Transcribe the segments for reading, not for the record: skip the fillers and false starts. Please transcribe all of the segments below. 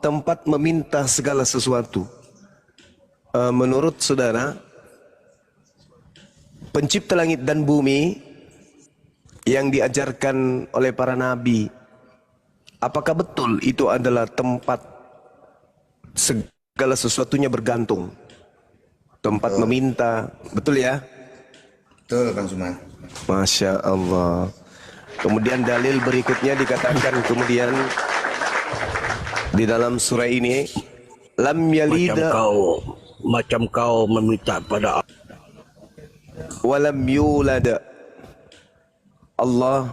tempat meminta segala sesuatu. Menurut saudara, pencipta langit dan bumi yang diajarkan oleh para nabi, apakah betul itu adalah tempat segala sesuatunya bergantung? Tempat meminta, betul ya? Betul, Bang Suma. Masya Allah. Kemudian dalil berikutnya dikatakan kemudian di dalam surah ini, lam yalida macam kau meminta pada walam yulada. Allah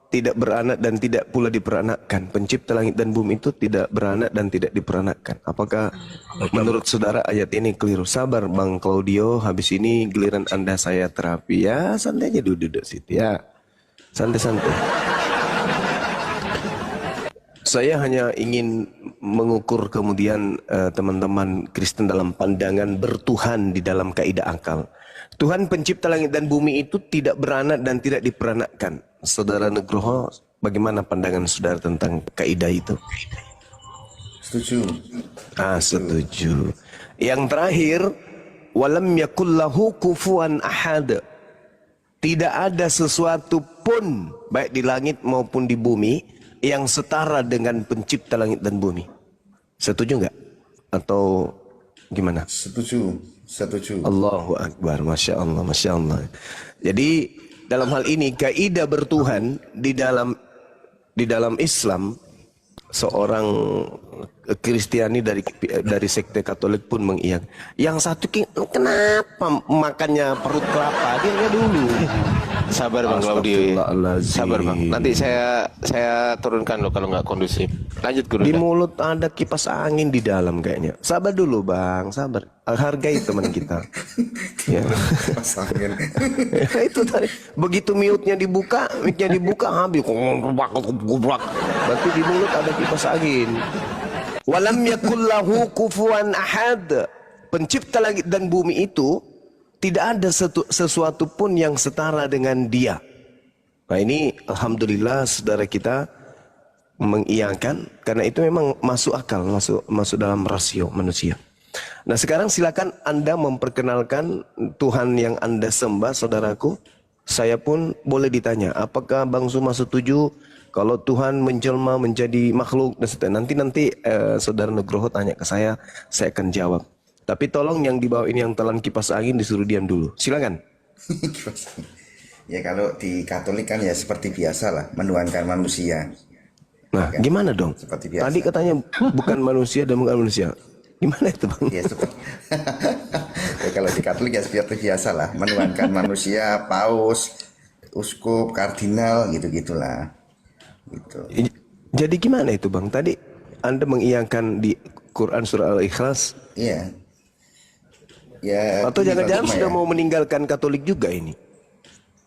tidak beranak dan tidak pula diperanakkan. Pencipta langit dan bumi itu tidak beranak dan tidak diperanakkan. Apakah menurut saudara ayat ini keliru? Sabar Bang Claudio, habis ini giliran Anda saya terapi. Ya santai aja duduk situ ya. Santai-santai. Saya hanya ingin mengukur kemudian teman-teman Kristen dalam pandangan bertuhan di dalam kaidah akal. Tuhan pencipta langit dan bumi itu tidak beranak dan tidak diperanakkan. Saudara Nugroho, bagaimana pandangan saudara tentang kaidah itu? Setuju. Setuju. Yang terakhir, walam yakullahu kufuwan ahad. Tidak ada sesuatu pun baik di langit maupun di bumi yang setara dengan pencipta langit dan bumi. Setuju nggak? Atau gimana? Setuju. Allahu Akbar, Masya Allah, Masya Allah. Jadi dalam hal ini kaidah bertuhan di dalam Islam, seorang Kristiani dari sekte Katolik pun mengiyakan. Yang satu kenapa makannya perut kelapa? Dia dulu. Sabar Bang Claudio. Sabar Bang. Nanti saya turunkan loh kalau nggak kondusif. Lanjut Guru. Di mulut ada kipas angin di dalam kayaknya. Sabar dulu Bang, sabar. Hargai teman kita. Ya. Kipas angin. Ya, itu tadi. Begitu mic-nya dibuka habis. Berarti di mulut ada kipas angin. Walam yakullahu kufuwan ahad. Pencipta langit dan bumi itu tidak ada sesuatu pun yang setara dengan dia. Nah ini alhamdulillah saudara kita mengiyakan, karena itu memang masuk akal, masuk dalam rasio manusia. Nah sekarang silakan Anda memperkenalkan Tuhan yang Anda sembah, saudaraku. Saya pun boleh ditanya, apakah Bang Suma setuju kalau Tuhan menjelma menjadi makhluk dan seterusnya. Nanti saudara Nugroho tanya ke saya akan jawab. Tapi tolong yang di bawah ini yang telan kipas angin disuruh diam dulu. Silakan. Ya kalau di Katolik kan ya seperti biasa lah, menuhankan manusia. Nah, ya, gimana dong? Seperti biasa. Tadi katanya bukan manusia dan bukan manusia. Gimana itu Bang? Ya, ya, kalau di Katolik ya seperti biasa lah, menuhankan manusia, paus, uskup, kardinal, gitu-gitulah. Gitu. Jadi gimana itu Bang? Tadi Anda mengiyakan di Quran surah Al-Ikhlas. Iya. Ya, atau jangan-jangan sudah ya. mau meninggalkan Katolik juga ini?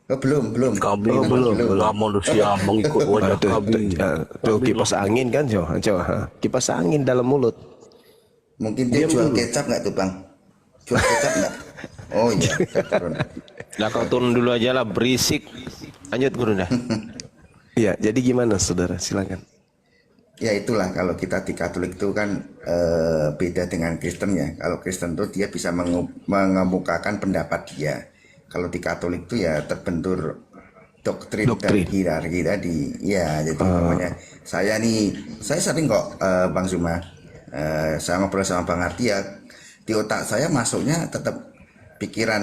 Oh, belum. Kami belum manusia mengikut wajah kami. Tuh kipas angin kan, coba kipas angin dalam mulut. Mungkin dia jual kecap nggak tuh Bang? Jual kecap nggak? Oh iya. Nah kau turun dulu aja lah, berisik. Lanjut Guru dah. Iya, jadi gimana saudara? Silakan. Ya itulah kalau kita di Katolik itu kan beda dengan Kristen ya. Kalau Kristen itu dia bisa mengemukakan pendapat dia. Kalau di Katolik itu ya terbentur doktrin. Dan hierarki tadi. Ya jadi namanya saya sering kok Bang Zuma, saya ngobrol sama Bang Arti ya, di otak saya masuknya tetap pikiran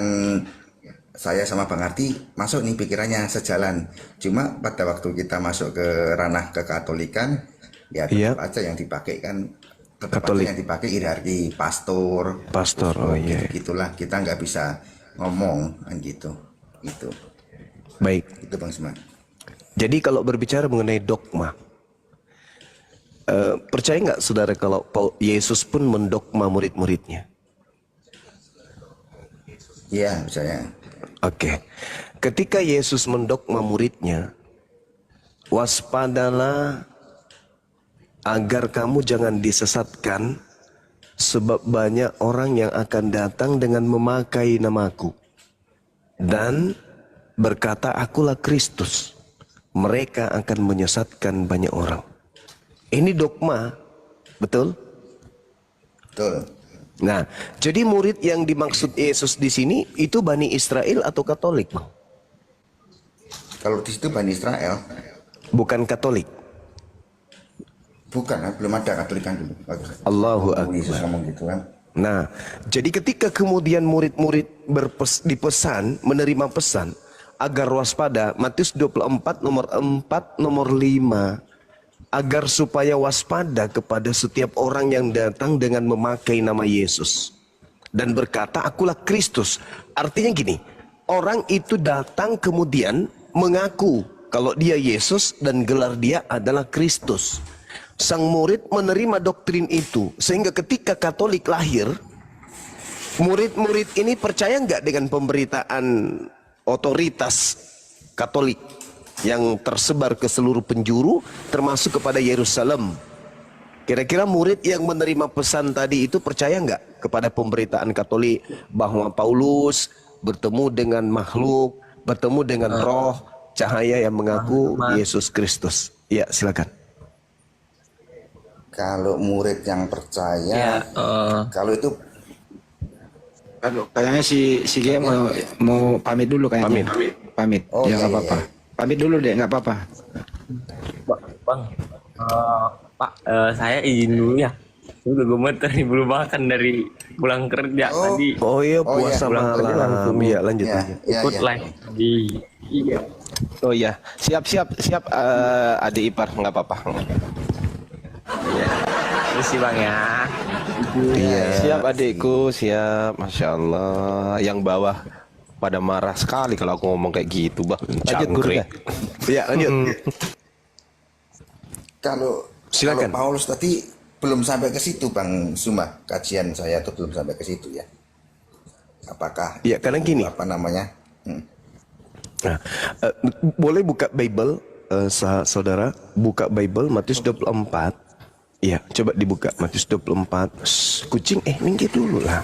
saya sama Bang Arti masuk nih pikirannya sejalan. Cuma pada waktu kita masuk ke ranah kekatolikan ya tetap aja yang dipakai kan Katolik, yang dipakai hierarki pastor, oh iya, gitulah, kita nggak bisa ngomong kan gitu. Baik, itu Bang Suma. Jadi kalau berbicara mengenai dogma, percaya nggak saudara kalau Yesus pun mendogma murid-muridnya? Iya, percaya. Oke. Ketika Yesus mendogma muridnya, waspadalah agar kamu jangan disesatkan, sebab banyak orang yang akan datang dengan memakai namaku dan berkata, akulah Kristus. Mereka akan menyesatkan banyak orang. Ini dogma Betul? Betul. Nah, jadi murid yang dimaksud Yesus di sini itu Bani Israel atau Katolik, Bang? Kalau di situ Bani Israel, Bukan Katolik. bukan, belum ada Katolikan dulu. Allahu Yesus Akbar. ngomong gitu kan. Nah, jadi ketika kemudian murid-murid dipesan, menerima pesan agar waspada, Matius 24 nomor 4, nomor 5, agar supaya waspada kepada setiap orang yang datang dengan memakai nama Yesus dan berkata, akulah Kristus. Artinya gini, orang itu datang kemudian mengaku kalau dia Yesus dan gelar dia adalah Kristus. Sang murid menerima doktrin itu, sehingga ketika Katolik lahir, murid-murid ini percaya nggak dengan pemberitaan otoritas Katolik yang tersebar ke seluruh penjuru, termasuk kepada Yerusalem? Kira-kira murid yang menerima pesan tadi itu percaya nggak kepada pemberitaan Katolik bahwa Paulus bertemu dengan makhluk, bertemu dengan roh, cahaya yang mengaku Yesus Kristus? Ya, silakan. Kalau murid yang percaya, kalau itu Aduh, kayaknya si Gia mau pamit dulu kayaknya. Pamit. Oh, Ya iya, nggak apa-apa. Pamit dulu deh, nggak apa-apa. Bang, Pak, saya izin dulu ya. Udah gemeter nih, belum makan dari pulang kerja tadi. Oh iya, puasa pulang kerja langsung. malam. Iya, lanjut. ya, ya, Ikut ya. live di iya. Oh iya, siap adik ipar, nggak apa-apa. Terus sih Bang ya. Iya. Siap adikku, siap. Masya Allah. Yang bawah pada marah sekali kalau aku ngomong kayak gitu, Bang. Cangkrik. Iya, lanjut. Kalau Silakan. Paulus tadi belum sampai ke situ Bang Suma, kajian saya tuh belum sampai ke situ ya. Apakah Ya, karena gini. apa namanya? Nah, boleh buka Bible, saudara, buka Bible Matius 24. Iya, coba dibuka Matius 24. Kucing, minggir dulu lah.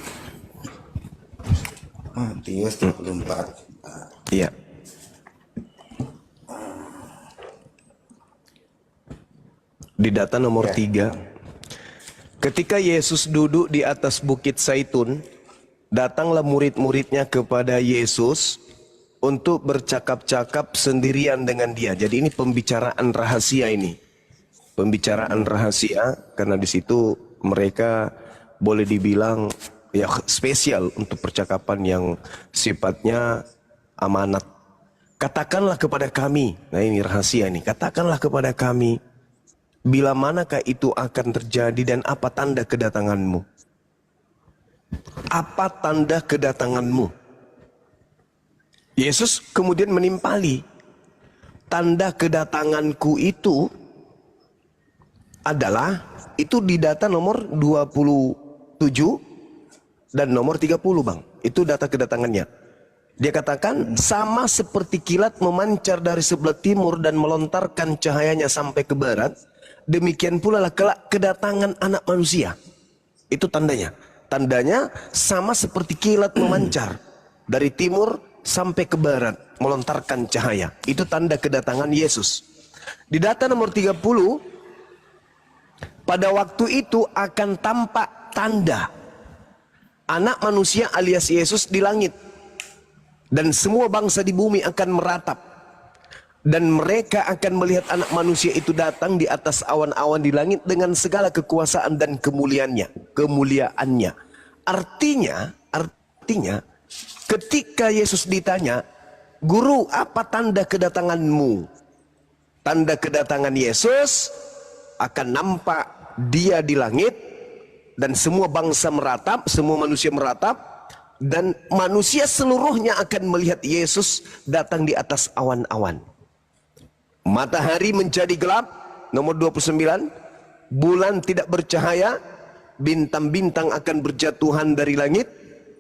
Matius 24. Iya. Di data nomor 3. Ketika Yesus duduk di atas bukit Zaitun, datanglah murid-muridnya kepada Yesus untuk bercakap-cakap sendirian dengan dia. Jadi ini pembicaraan rahasia ini. Pembicaraan rahasia, karena di situ mereka boleh dibilang ya spesial untuk percakapan yang sifatnya amanat. Katakanlah kepada kami, nah ini rahasia nih, katakanlah kepada kami, bila manakah itu akan terjadi dan apa tanda kedatanganmu? Apa tanda kedatanganmu? Yesus kemudian menimpali, tanda kedatanganku itu adalah, itu di data nomor 27 dan nomor 30 Bang. Itu data kedatangannya. Dia katakan sama seperti kilat memancar dari sebelah timur dan melontarkan cahayanya sampai ke barat, demikian pula lah kelak kedatangan anak manusia. Itu tandanya. Tandanya sama seperti kilat memancar dari timur sampai ke barat, melontarkan cahaya. Itu tanda kedatangan Yesus. Di data nomor 30, pada waktu itu akan tampak tanda anak manusia alias Yesus di langit, dan semua bangsa di bumi akan meratap, dan mereka akan melihat anak manusia itu datang di atas awan-awan di langit dengan segala kekuasaan dan kemuliaannya. Artinya ketika Yesus ditanya, "Guru, apa tanda kedatanganmu?" Tanda kedatangan Yesus akan nampak dia di langit, dan semua bangsa meratap, semua manusia meratap, dan manusia seluruhnya akan melihat Yesus datang di atas awan-awan. Matahari menjadi gelap, nomor 29, bulan tidak bercahaya, bintang-bintang akan berjatuhan dari langit,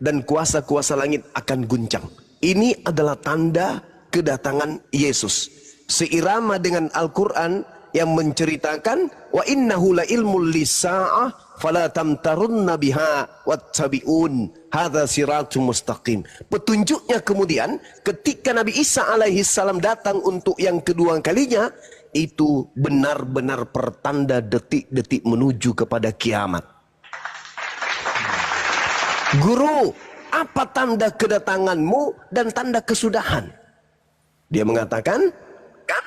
dan kuasa-kuasa langit akan guncang. Ini adalah tanda kedatangan Yesus. Seirama dengan Al-Quran yang menceritakan wa innahu la ilmul lisa'ah fala tamtarunna biha wattabi'un hadza siratum mustaqim. Petunjuknya kemudian ketika Nabi Isa alaihi salam datang untuk yang kedua kalinya, itu benar-benar pertanda detik-detik menuju kepada kiamat. Guru, apa tanda kedatanganmu dan tanda kesudahan? Dia mengatakan, kan?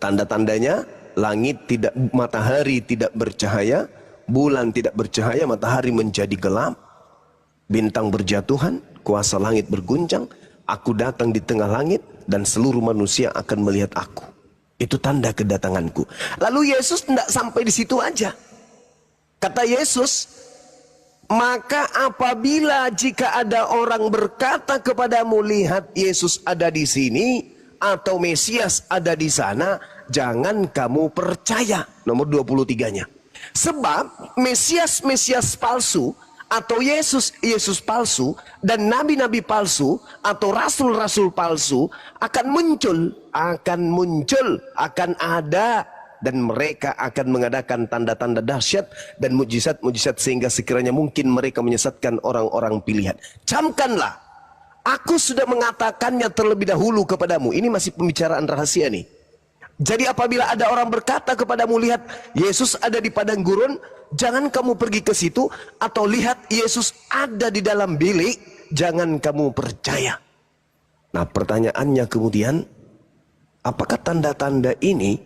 Tanda-tandanya, langit tidak, matahari tidak bercahaya, bulan tidak bercahaya, matahari menjadi gelap, bintang berjatuhan, kuasa langit berguncang, aku datang di tengah langit, dan seluruh manusia akan melihat aku. Itu tanda kedatanganku. Lalu Yesus tidak sampai di situ aja. Kata Yesus, maka apabila jika ada orang berkata kepadamu, lihat Yesus ada di sini, atau Mesias ada di sana, jangan kamu percaya. Nomor 23-nya. Sebab Mesias palsu, atau Yesus palsu, dan nabi-nabi palsu, atau rasul-rasul palsu akan muncul, akan ada, dan mereka akan mengadakan tanda-tanda dahsyat dan mujizat-mujizat sehingga sekiranya mungkin mereka menyesatkan orang-orang pilihan. Camkanlah, aku sudah mengatakannya terlebih dahulu kepadamu. Ini masih pembicaraan rahasia nih. Jadi apabila ada orang berkata kepadamu, lihat Yesus ada di padang gurun, jangan kamu pergi ke situ, atau lihat Yesus ada di dalam bilik, jangan kamu percaya. Nah, pertanyaannya kemudian, apakah tanda-tanda ini,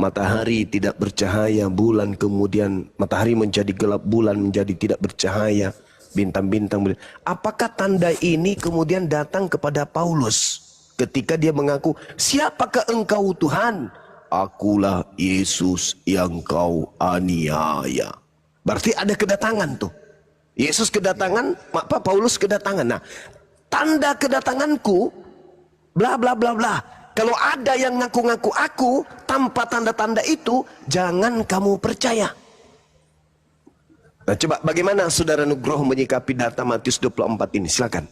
matahari tidak bercahaya, bulan kemudian matahari menjadi gelap, bulan menjadi tidak bercahaya, bintang-bintang, apakah tanda ini kemudian datang kepada Paulus ketika dia mengaku, siapakah engkau Tuhan? Akulah Yesus yang kau aniaya. Berarti ada kedatangan tuh. Yesus kedatangan, apa Paulus kedatangan. Nah, tanda kedatanganku, bla bla bla bla. Kalau ada yang ngaku-ngaku aku tanpa tanda-tanda itu, jangan kamu percaya. Nah, coba bagaimana Saudara Nugroho menyikapi data Matius 24 ini? Silakan.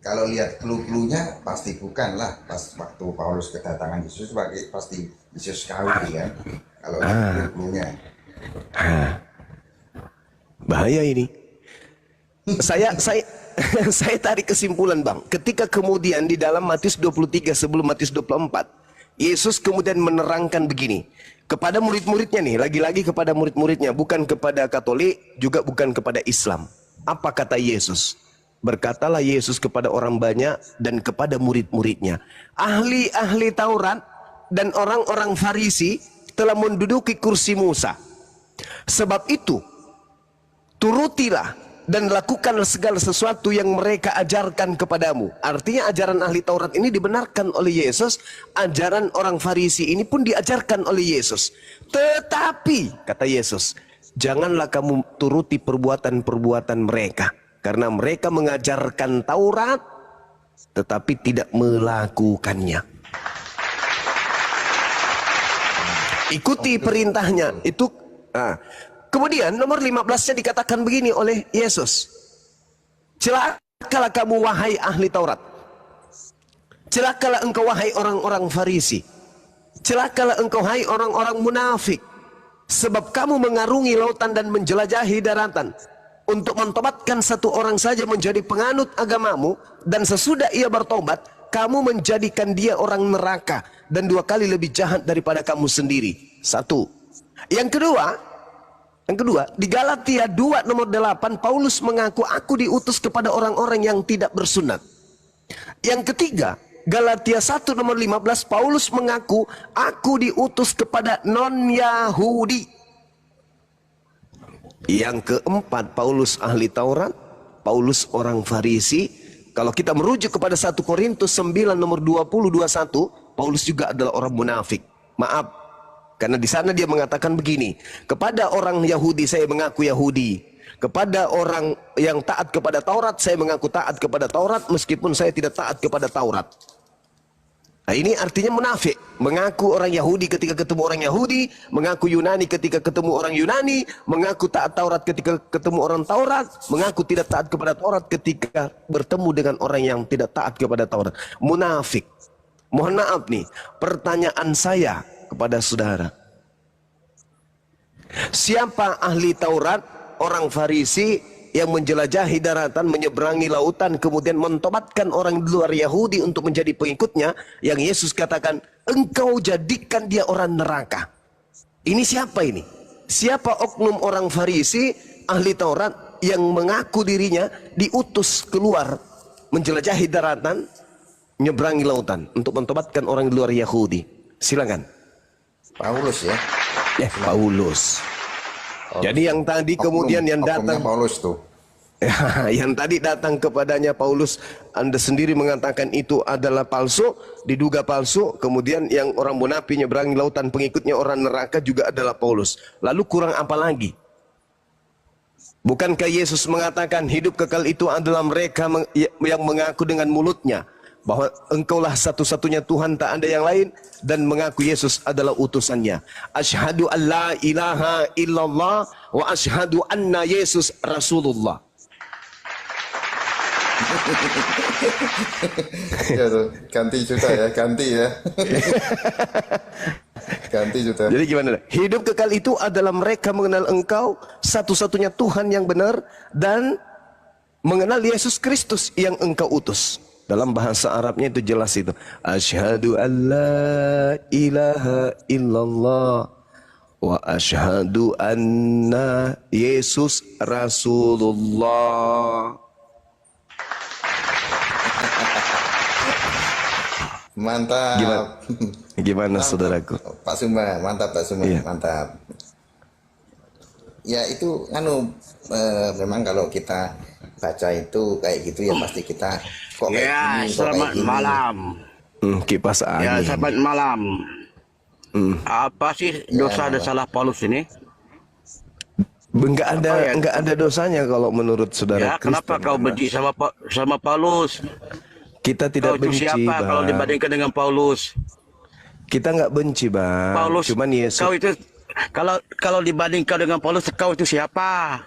Kalau lihat clue-cluenya pasti bukanlah pas waktu Paulus kedatangan Yesus, pasti Yesus kawin kan. Kalau lihat clue-cluenya. Bahaya ini. Saya tarik kesimpulan, Bang. Ketika kemudian di dalam Matius 23 sebelum Matius 24, Yesus kemudian menerangkan begini kepada murid-muridnya nih, lagi-lagi kepada murid-muridnya, bukan kepada Katolik, juga bukan kepada Islam. Apa kata Yesus? Berkatalah Yesus kepada orang banyak dan kepada murid-muridnya, ahli-ahli Taurat dan orang-orang Farisi telah menduduki kursi Musa. Sebab itu, turutilah dan lakukanlah segala sesuatu yang mereka ajarkan kepadamu. Artinya ajaran ahli Taurat ini dibenarkan oleh Yesus, ajaran orang Farisi ini pun diajarkan oleh Yesus. Tetapi, kata Yesus, janganlah kamu turuti perbuatan-perbuatan mereka. Karena mereka mengajarkan Taurat, tetapi tidak melakukannya. Ikuti perintahnya. Itu. Kemudian nomor 15-nya dikatakan begini oleh Yesus. Celakalah kamu wahai ahli Taurat. Celakalah engkau wahai orang-orang Farisi. Celakalah engkau wahai orang-orang munafik. Sebab kamu mengarungi lautan dan menjelajahi daratan, untuk mentobatkan satu orang saja menjadi penganut agamamu, dan sesudah ia bertobat, kamu menjadikan dia orang neraka, dan 2 kali lebih jahat daripada kamu sendiri. Satu. Yang kedua, di Galatia 2 nomor 8, Paulus mengaku, aku diutus kepada orang-orang yang tidak bersunat. Yang ketiga, Galatia 1 nomor 15, Paulus mengaku, aku diutus kepada non-Yahudi. Yang keempat, Paulus ahli Taurat, Paulus orang Farisi. Kalau kita merujuk kepada 1 Korintus 9 nomor 20-21, Paulus juga adalah orang munafik. Maaf, karena di sana dia mengatakan begini, kepada orang Yahudi saya mengaku Yahudi, kepada orang yang taat kepada Taurat saya mengaku taat kepada Taurat, meskipun saya tidak taat kepada Taurat. Nah, ini artinya munafik, mengaku orang Yahudi ketika ketemu orang Yahudi, mengaku Yunani ketika ketemu orang Yunani, mengaku taat Taurat ketika ketemu orang Taurat, mengaku tidak taat kepada Taurat ketika bertemu dengan orang yang tidak taat kepada Taurat. Munafik. Mohon maaf nih, pertanyaan saya kepada saudara, siapa ahli Taurat, orang Farisi yang menjelajahi daratan, menyeberangi lautan, kemudian mentobatkan orang di luar Yahudi untuk menjadi pengikutnya, yang Yesus katakan, engkau jadikan dia orang neraka. Ini siapa ini? Siapa oknum orang Farisi, ahli Taurat, yang mengaku dirinya diutus keluar, menjelajahi daratan, menyeberangi lautan, untuk mentobatkan orang di luar Yahudi? Silakan. Paulus ya. Paulus. Jadi yang tadi kemudian yang datang Paulus tuh. yang tadi datang kepadanya Paulus, Anda sendiri mengatakan itu adalah palsu, diduga palsu. Kemudian yang orang munafik nyeberangi lautan, pengikutnya orang neraka juga adalah Paulus. Lalu kurang apa lagi? Bukankah Yesus mengatakan hidup kekal itu adalah mereka yang mengaku dengan mulutnya bahwa engkaulah satu-satunya Tuhan, tak ada yang lain, dan mengaku Yesus adalah utusannya. Asyhadu an la ilaha illallah wa asyhadu anna Yesus Rasulullah. Ya tuh, ganti juta ya, ganti ya. Ganti juta. Jadi gimana? Hidup kekal itu adalah mereka mengenal engkau satu-satunya Tuhan yang benar dan mengenal Yesus Kristus yang engkau utus. Dalam bahasa Arabnya itu jelas itu. Asyhadu an la ilaha illallah wa asyhadu anna Yesus Rasulullah. Mantap. Gimana saudaraku? Pak Suma, mantap Pak Suma, Iya. mantap. Ya itu memang kalau kita baca itu kayak gitu ya pasti kita kok kayak Ya, gini, kok selamat kayak gini. malam. Kipas Ya, angin. selamat malam. Apa sih dosa dan malam. salah Paulus ini? Enggak ada, Apa ya? enggak ada dosanya kalau menurut saudara Ya, kenapa Kristen. kau benci sama Paulus? Kita Kau tidak itu benci, siapa kalau Bang. dibandingkan dengan Paulus? Kita nggak benci, Bang. Paulus, Cuman Yesus. kau itu kalau dibandingkan dengan Paulus, kau itu siapa?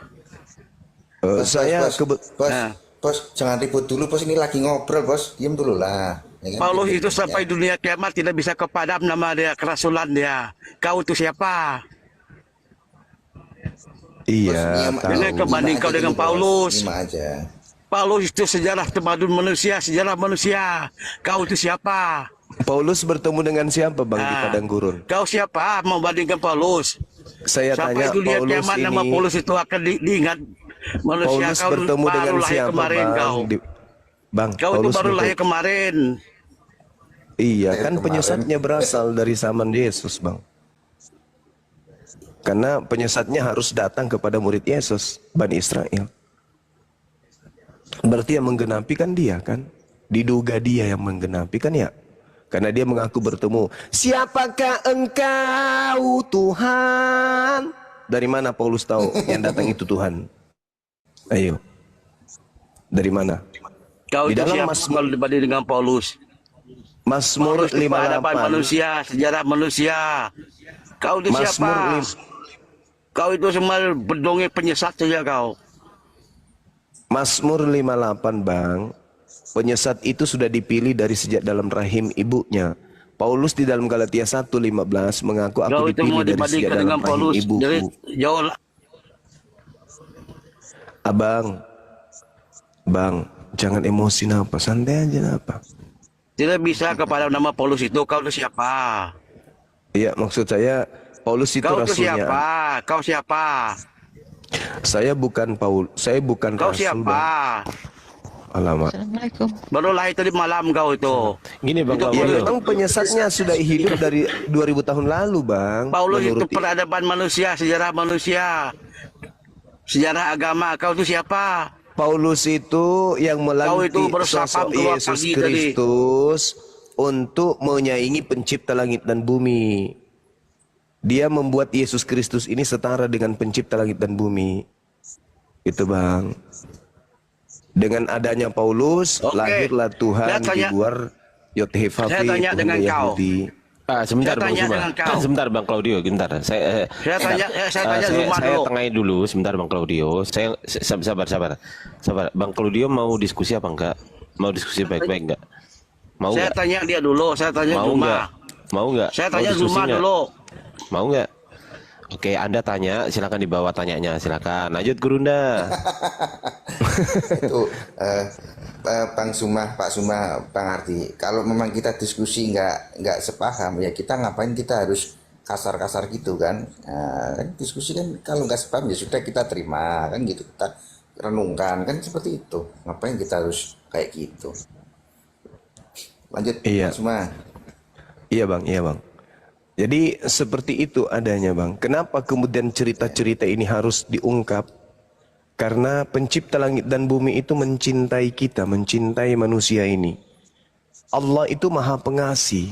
Saya bos, Nah. bos, jangan ribut dulu bos, ini lagi ngobrol bos, diam dulu lah. Ya kan? Paulus Gitu. itu sampai Ya. dunia kiamat tidak bisa kepadam nama dia, kerasulan dia. Kau itu siapa? Iya, Bos, tahu. Jangan kebanding kau dengan Paulus. Lima aja. Paulus itu sejarah temadun manusia, sejarah manusia. Kau itu siapa? Paulus bertemu dengan siapa, Bang, di Ah, padang gurun? Kau siapa membandingkan Paulus? Saya Sampai tanya dunia Paulus kiamat ini. nama Paulus itu akan diingat manusia. Paulus Kau bertemu baru dengan lahir siapa, kemarin, Bang? kau. Bang, Kau itu Paulus baru lahir bertemu- kemarin. Iya, Lahir kan kemarin. penyesatnya berasal dari zaman Yesus, Bang. Karena penyesatnya harus datang kepada murid Yesus, Bani Israel. Berarti yang menggenapi kan dia kan? Diduga dia yang menggenapi kan ya? Karena dia mengaku bertemu. Siapakah engkau Tuhan? Dari mana Paulus tahu yang datang itu Tuhan? Ayo. Dari mana? Kau Di itu dalam siapa Mazmur- kalau dibanding dengan Paulus? Mazmur Paulus itu peradaban 58. manusia, sejarah manusia. Kau itu Mazmur siapa? Kau itu semua berdongeng penyesat saja kau. Mazmur 58, Bang. Penyesat itu sudah dipilih dari sejak dalam rahim ibunya. Paulus di dalam Galatia 1:15 mengaku aku Kau itu dipilih mau dari sejak dibandingkan dalam dengan rahim Paulus ibuku. dari jauh lah. Bang, jangan emosi napa, santai aja napa. Tidak bisa kepada nama Paulus itu. Kau itu siapa? Iya, maksud saya Paulus itu Kau itu rasulnya. siapa? Kau siapa? Saya bukan saya bukan Kau rasul, siapa? Bang. Alamak. Assalamualaikum. Baru lahir tadi malam kau itu. Gini Bang Itu Ya Paulus. memang penyesatnya sudah hidup dari 2000 tahun lalu, Bang. Paulus itu Menurut peradaban manusia, sejarah manusia. Sejarah agama. Kau itu siapa? Paulus itu yang Kau melantik itu baru sapam sosok keluar Yesus pagi tadi. Kristus untuk menyaingi pencipta langit dan bumi. Dia membuat Yesus Kristus ini setara dengan pencipta langit dan bumi. Itu, Bang. Dengan adanya Paulus, Oke. lahirlah Saya Tuhan di tanya- luar Yod-Heh-Vav-He, Saya tanya Tuhan dengan kau. Yahudi. Sebentar Saya Bang tanya Zuma. dengan kau. Sebentar Bang Claudio, sebentar. Saya tanya Zuma saya dulu. tengahin dulu sebentar Bang Claudio. Sabar. Bang Claudio mau diskusi apa enggak? Mau diskusi baik-baik enggak? Mau Saya enggak? tanya dia dulu. Saya tanya Mau Zuma. enggak? Mau enggak? Saya Mau tanya diskusi Zuma enggak? dulu. Mau enggak? Oke, Anda tanya, silakan dibawa tanyanya, silakan. Lanjut Gurunda. Itu Bang Sumah, Pak Sumah, Bang Ardi. Kalau memang kita diskusi nggak sepaham, ya kita ngapain kita harus kasar-kasar gitu kan? Nah, kan diskusi kan kalau nggak sepaham ya sudah kita terima kan gitu, kita renungkan kan seperti itu. Ngapain kita harus kayak gitu? Lanjut, Iya. Pak Sumah. Iya bang, iya bang. Jadi seperti itu adanya bang. Kenapa kemudian cerita-cerita ini harus diungkap? Karena pencipta langit dan bumi itu mencintai kita, mencintai manusia ini. Allah itu maha pengasih.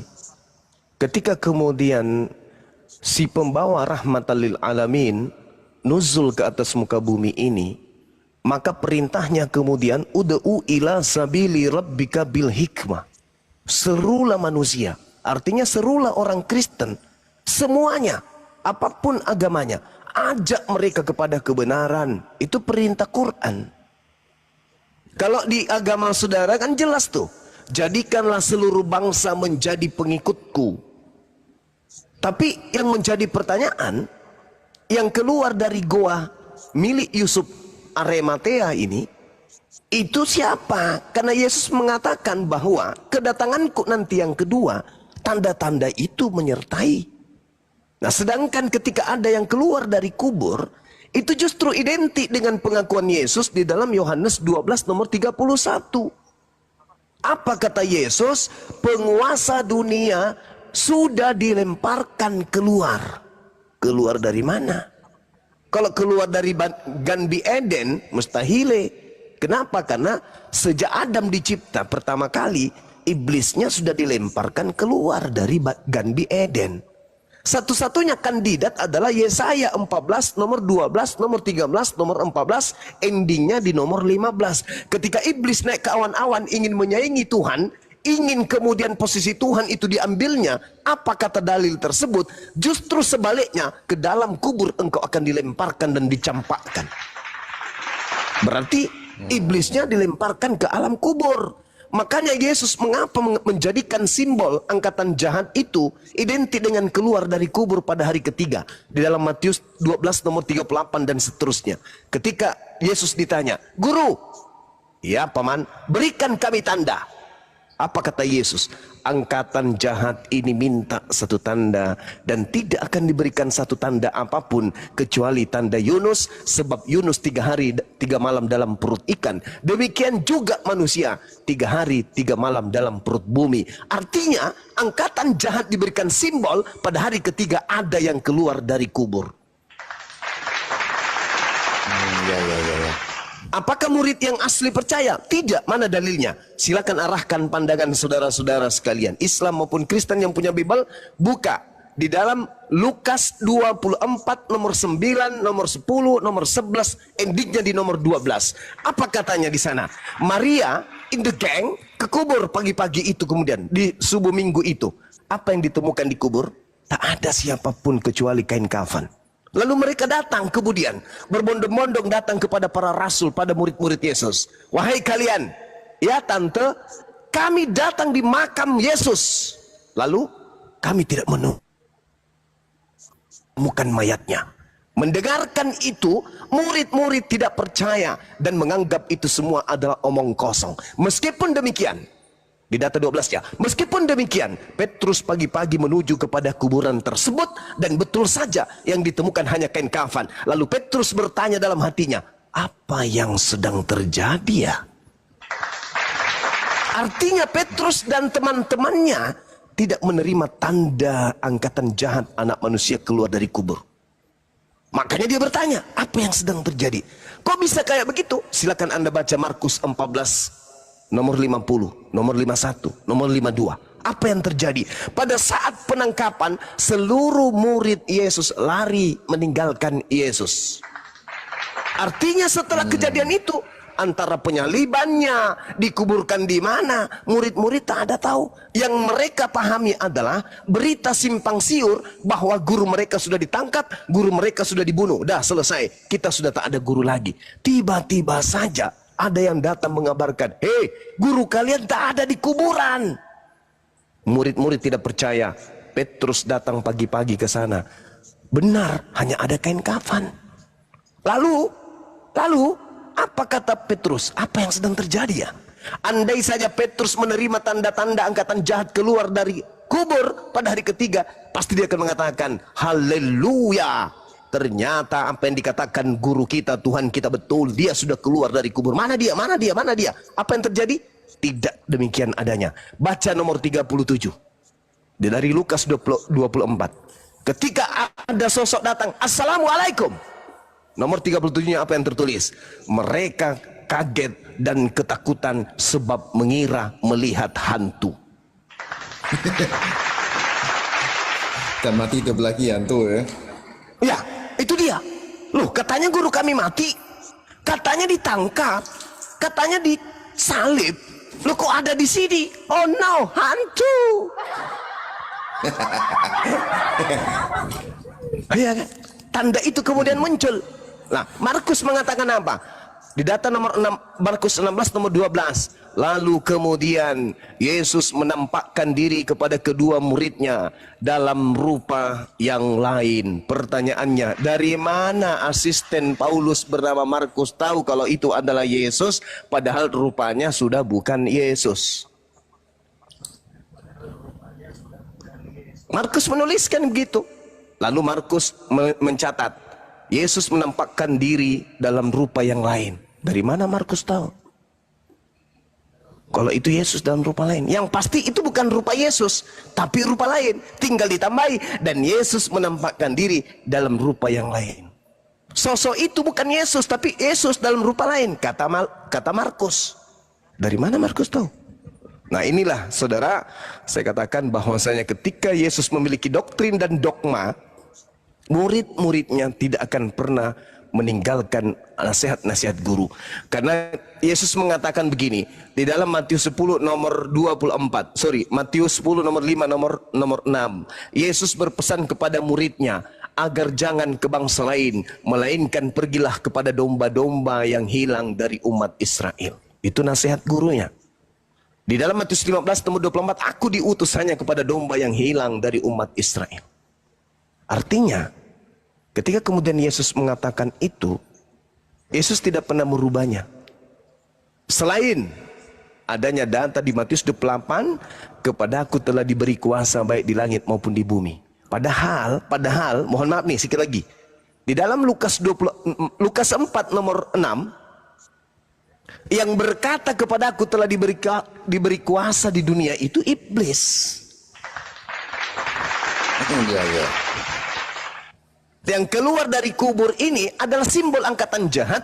Ketika kemudian si pembawa rahmatan lil alamin nuzul ke atas muka bumi ini, maka perintahnya kemudian ud'u ila sabili rabbika bil hikmah. Serulah manusia. Artinya serulah orang Kristen, semuanya, apapun agamanya, ajak mereka kepada kebenaran. Itu perintah Quran. Kalau di agama saudara kan jelas tuh, jadikanlah seluruh bangsa menjadi pengikutku. Tapi yang menjadi pertanyaan, yang keluar dari goa milik Yusuf Arimatea ini, itu siapa? Karena Yesus mengatakan bahwa kedatanganku nanti yang kedua, tanda-tanda itu menyertai. Nah, sedangkan ketika ada yang keluar dari kubur, itu justru identik dengan pengakuan Yesus di dalam Yohanes 12 nomor 31. Apa kata Yesus? Penguasa dunia sudah dilemparkan keluar. Keluar dari mana? Kalau keluar dari Ganbi Eden, mustahile. Kenapa? Karena sejak Adam dicipta pertama kali, iblisnya sudah dilemparkan keluar dari Ganbi Eden. Satu-satunya kandidat adalah Yesaya 14, nomor 12, nomor 13, nomor 14, endingnya di nomor 15. Ketika iblis naik ke awan-awan ingin menyaingi Tuhan, ingin kemudian posisi Tuhan itu diambilnya, apa kata dalil tersebut? Justru sebaliknya, ke dalam kubur engkau akan dilemparkan dan dicampakkan. Berarti iblisnya dilemparkan ke alam kubur. Makanya Yesus mengapa menjadikan simbol angkatan jahat itu identik dengan keluar dari kubur pada hari ketiga. Di dalam Matius 12 nomor 38 dan seterusnya. Ketika Yesus ditanya, Guru, ya paman, berikan kami tanda. Apa kata Yesus? Angkatan jahat ini minta satu tanda, dan tidak akan diberikan satu tanda apapun kecuali tanda Yunus, sebab Yunus 3 hari 3 malam dalam perut ikan. Demikian juga manusia 3 hari 3 malam dalam perut bumi. Artinya angkatan jahat diberikan simbol pada hari ketiga ada yang keluar dari kubur. Ya. Apakah murid yang asli percaya? Tidak. Mana dalilnya? Silakan arahkan pandangan saudara-saudara sekalian, Islam maupun Kristen yang punya Bible, buka di dalam Lukas 24 nomor 9, nomor 10, nomor 11, endingnya di nomor 12. Apa katanya di sana? Maria in the gang ke kubur pagi-pagi itu, kemudian di subuh minggu itu. Apa yang ditemukan di kubur? Tak ada siapapun kecuali kain kafan. Lalu mereka datang kemudian berbondong-bondong datang kepada para rasul, pada murid-murid Yesus. Wahai kalian, ya tante, kami datang di makam Yesus. Lalu kami tidak menemukan mayatnya. Mendengarkan itu, murid-murid tidak percaya dan menganggap itu semua adalah omong kosong. Meskipun demikian, di data 12 ya, meskipun demikian, Petrus pagi-pagi menuju kepada kuburan tersebut, dan betul saja yang ditemukan hanya kain kafan. Lalu Petrus bertanya dalam hatinya, apa yang sedang terjadi ya? Artinya Petrus dan teman-temannya tidak menerima tanda angkatan jahat anak manusia keluar dari kubur. Makanya dia bertanya, apa yang sedang terjadi? Kok bisa kayak begitu? Silakan Anda baca Markus 14 nomor 50, nomor 51, nomor 52. Apa yang terjadi? Pada saat penangkapan, seluruh murid Yesus lari meninggalkan Yesus. Artinya setelah kejadian itu, antara penyalibannya, dikuburkan di mana, murid-murid tak ada tahu. Yang mereka pahami adalah berita simpang siur bahwa guru mereka sudah ditangkap, guru mereka sudah dibunuh. Dah selesai, kita sudah tak ada guru lagi. Tiba-tiba saja ada yang datang mengabarkan, hei, guru kalian tak ada di kuburan. Murid-murid tidak percaya. Petrus datang pagi-pagi ke sana. Benar, hanya ada kain kafan. Lalu apa kata Petrus? Apa yang sedang terjadi ya? Andai saja Petrus menerima tanda-tanda angkatan jahat keluar dari kubur pada hari ketiga, pasti dia akan mengatakan, haleluya. Ternyata apa yang dikatakan guru kita, Tuhan kita betul, dia sudah keluar dari kubur. Mana dia? Mana dia? Mana dia? Apa yang terjadi? Tidak demikian adanya. Baca nomor 37. Dari Lukas 24. Ketika ada sosok datang, Assalamualaikum. Nomor 37-nya apa yang tertulis? Mereka kaget dan ketakutan sebab mengira melihat hantu. Dan mati itu lagi hantu ya. Ya, itu dia. Loh, katanya guru kami mati. Katanya ditangkap. Katanya disalib. Loh, kok ada di sini? Oh no, hantu. Ya kan? Tanda itu kemudian muncul. Nah, Markus mengatakan apa? Di data nomor 6, Markus 16 nomor 12. Lalu kemudian Yesus menampakkan diri kepada kedua muridnya dalam rupa yang lain. Pertanyaannya, dari mana asisten Paulus bernama Markus tahu kalau itu adalah Yesus, padahal rupanya sudah bukan Yesus? Markus menuliskan begitu. Lalu Markus mencatat, Yesus menampakkan diri dalam rupa yang lain. Dari mana Markus tahu kalau itu Yesus dalam rupa lain? Yang pasti itu bukan rupa Yesus, tapi rupa lain. Tinggal ditambahi, dan Yesus menampakkan diri dalam rupa yang lain. Sosok itu bukan Yesus, tapi Yesus dalam rupa lain, kata Markus. Dari mana Markus tahu? Nah, inilah saudara, saya katakan bahwasanya ketika Yesus memiliki doktrin dan dogma, murid-muridnya tidak akan pernah meninggalkan nasihat-nasihat guru. Karena Yesus mengatakan begini di dalam Matius 10 nomor 24. Matius 10 nomor 5 nomor 6. Yesus berpesan kepada muridnya agar jangan ke bangsa lain, melainkan pergilah kepada domba-domba yang hilang dari umat Israel. Itu nasihat gurunya. Di dalam Matius 15 nomor 24, aku diutus hanya kepada domba yang hilang dari umat Israel. Artinya, ketika kemudian Yesus mengatakan itu, Yesus tidak pernah merubahnya. Selain adanya data di Matius 28, kepada aku telah diberi kuasa baik di langit maupun di bumi. Padahal, mohon maaf nih sedikit lagi. Di dalam Lukas 4 nomor 6, yang berkata kepada aku telah diberi kuasa di dunia itu iblis. Iya. Yang keluar dari kubur ini adalah simbol angkatan jahat,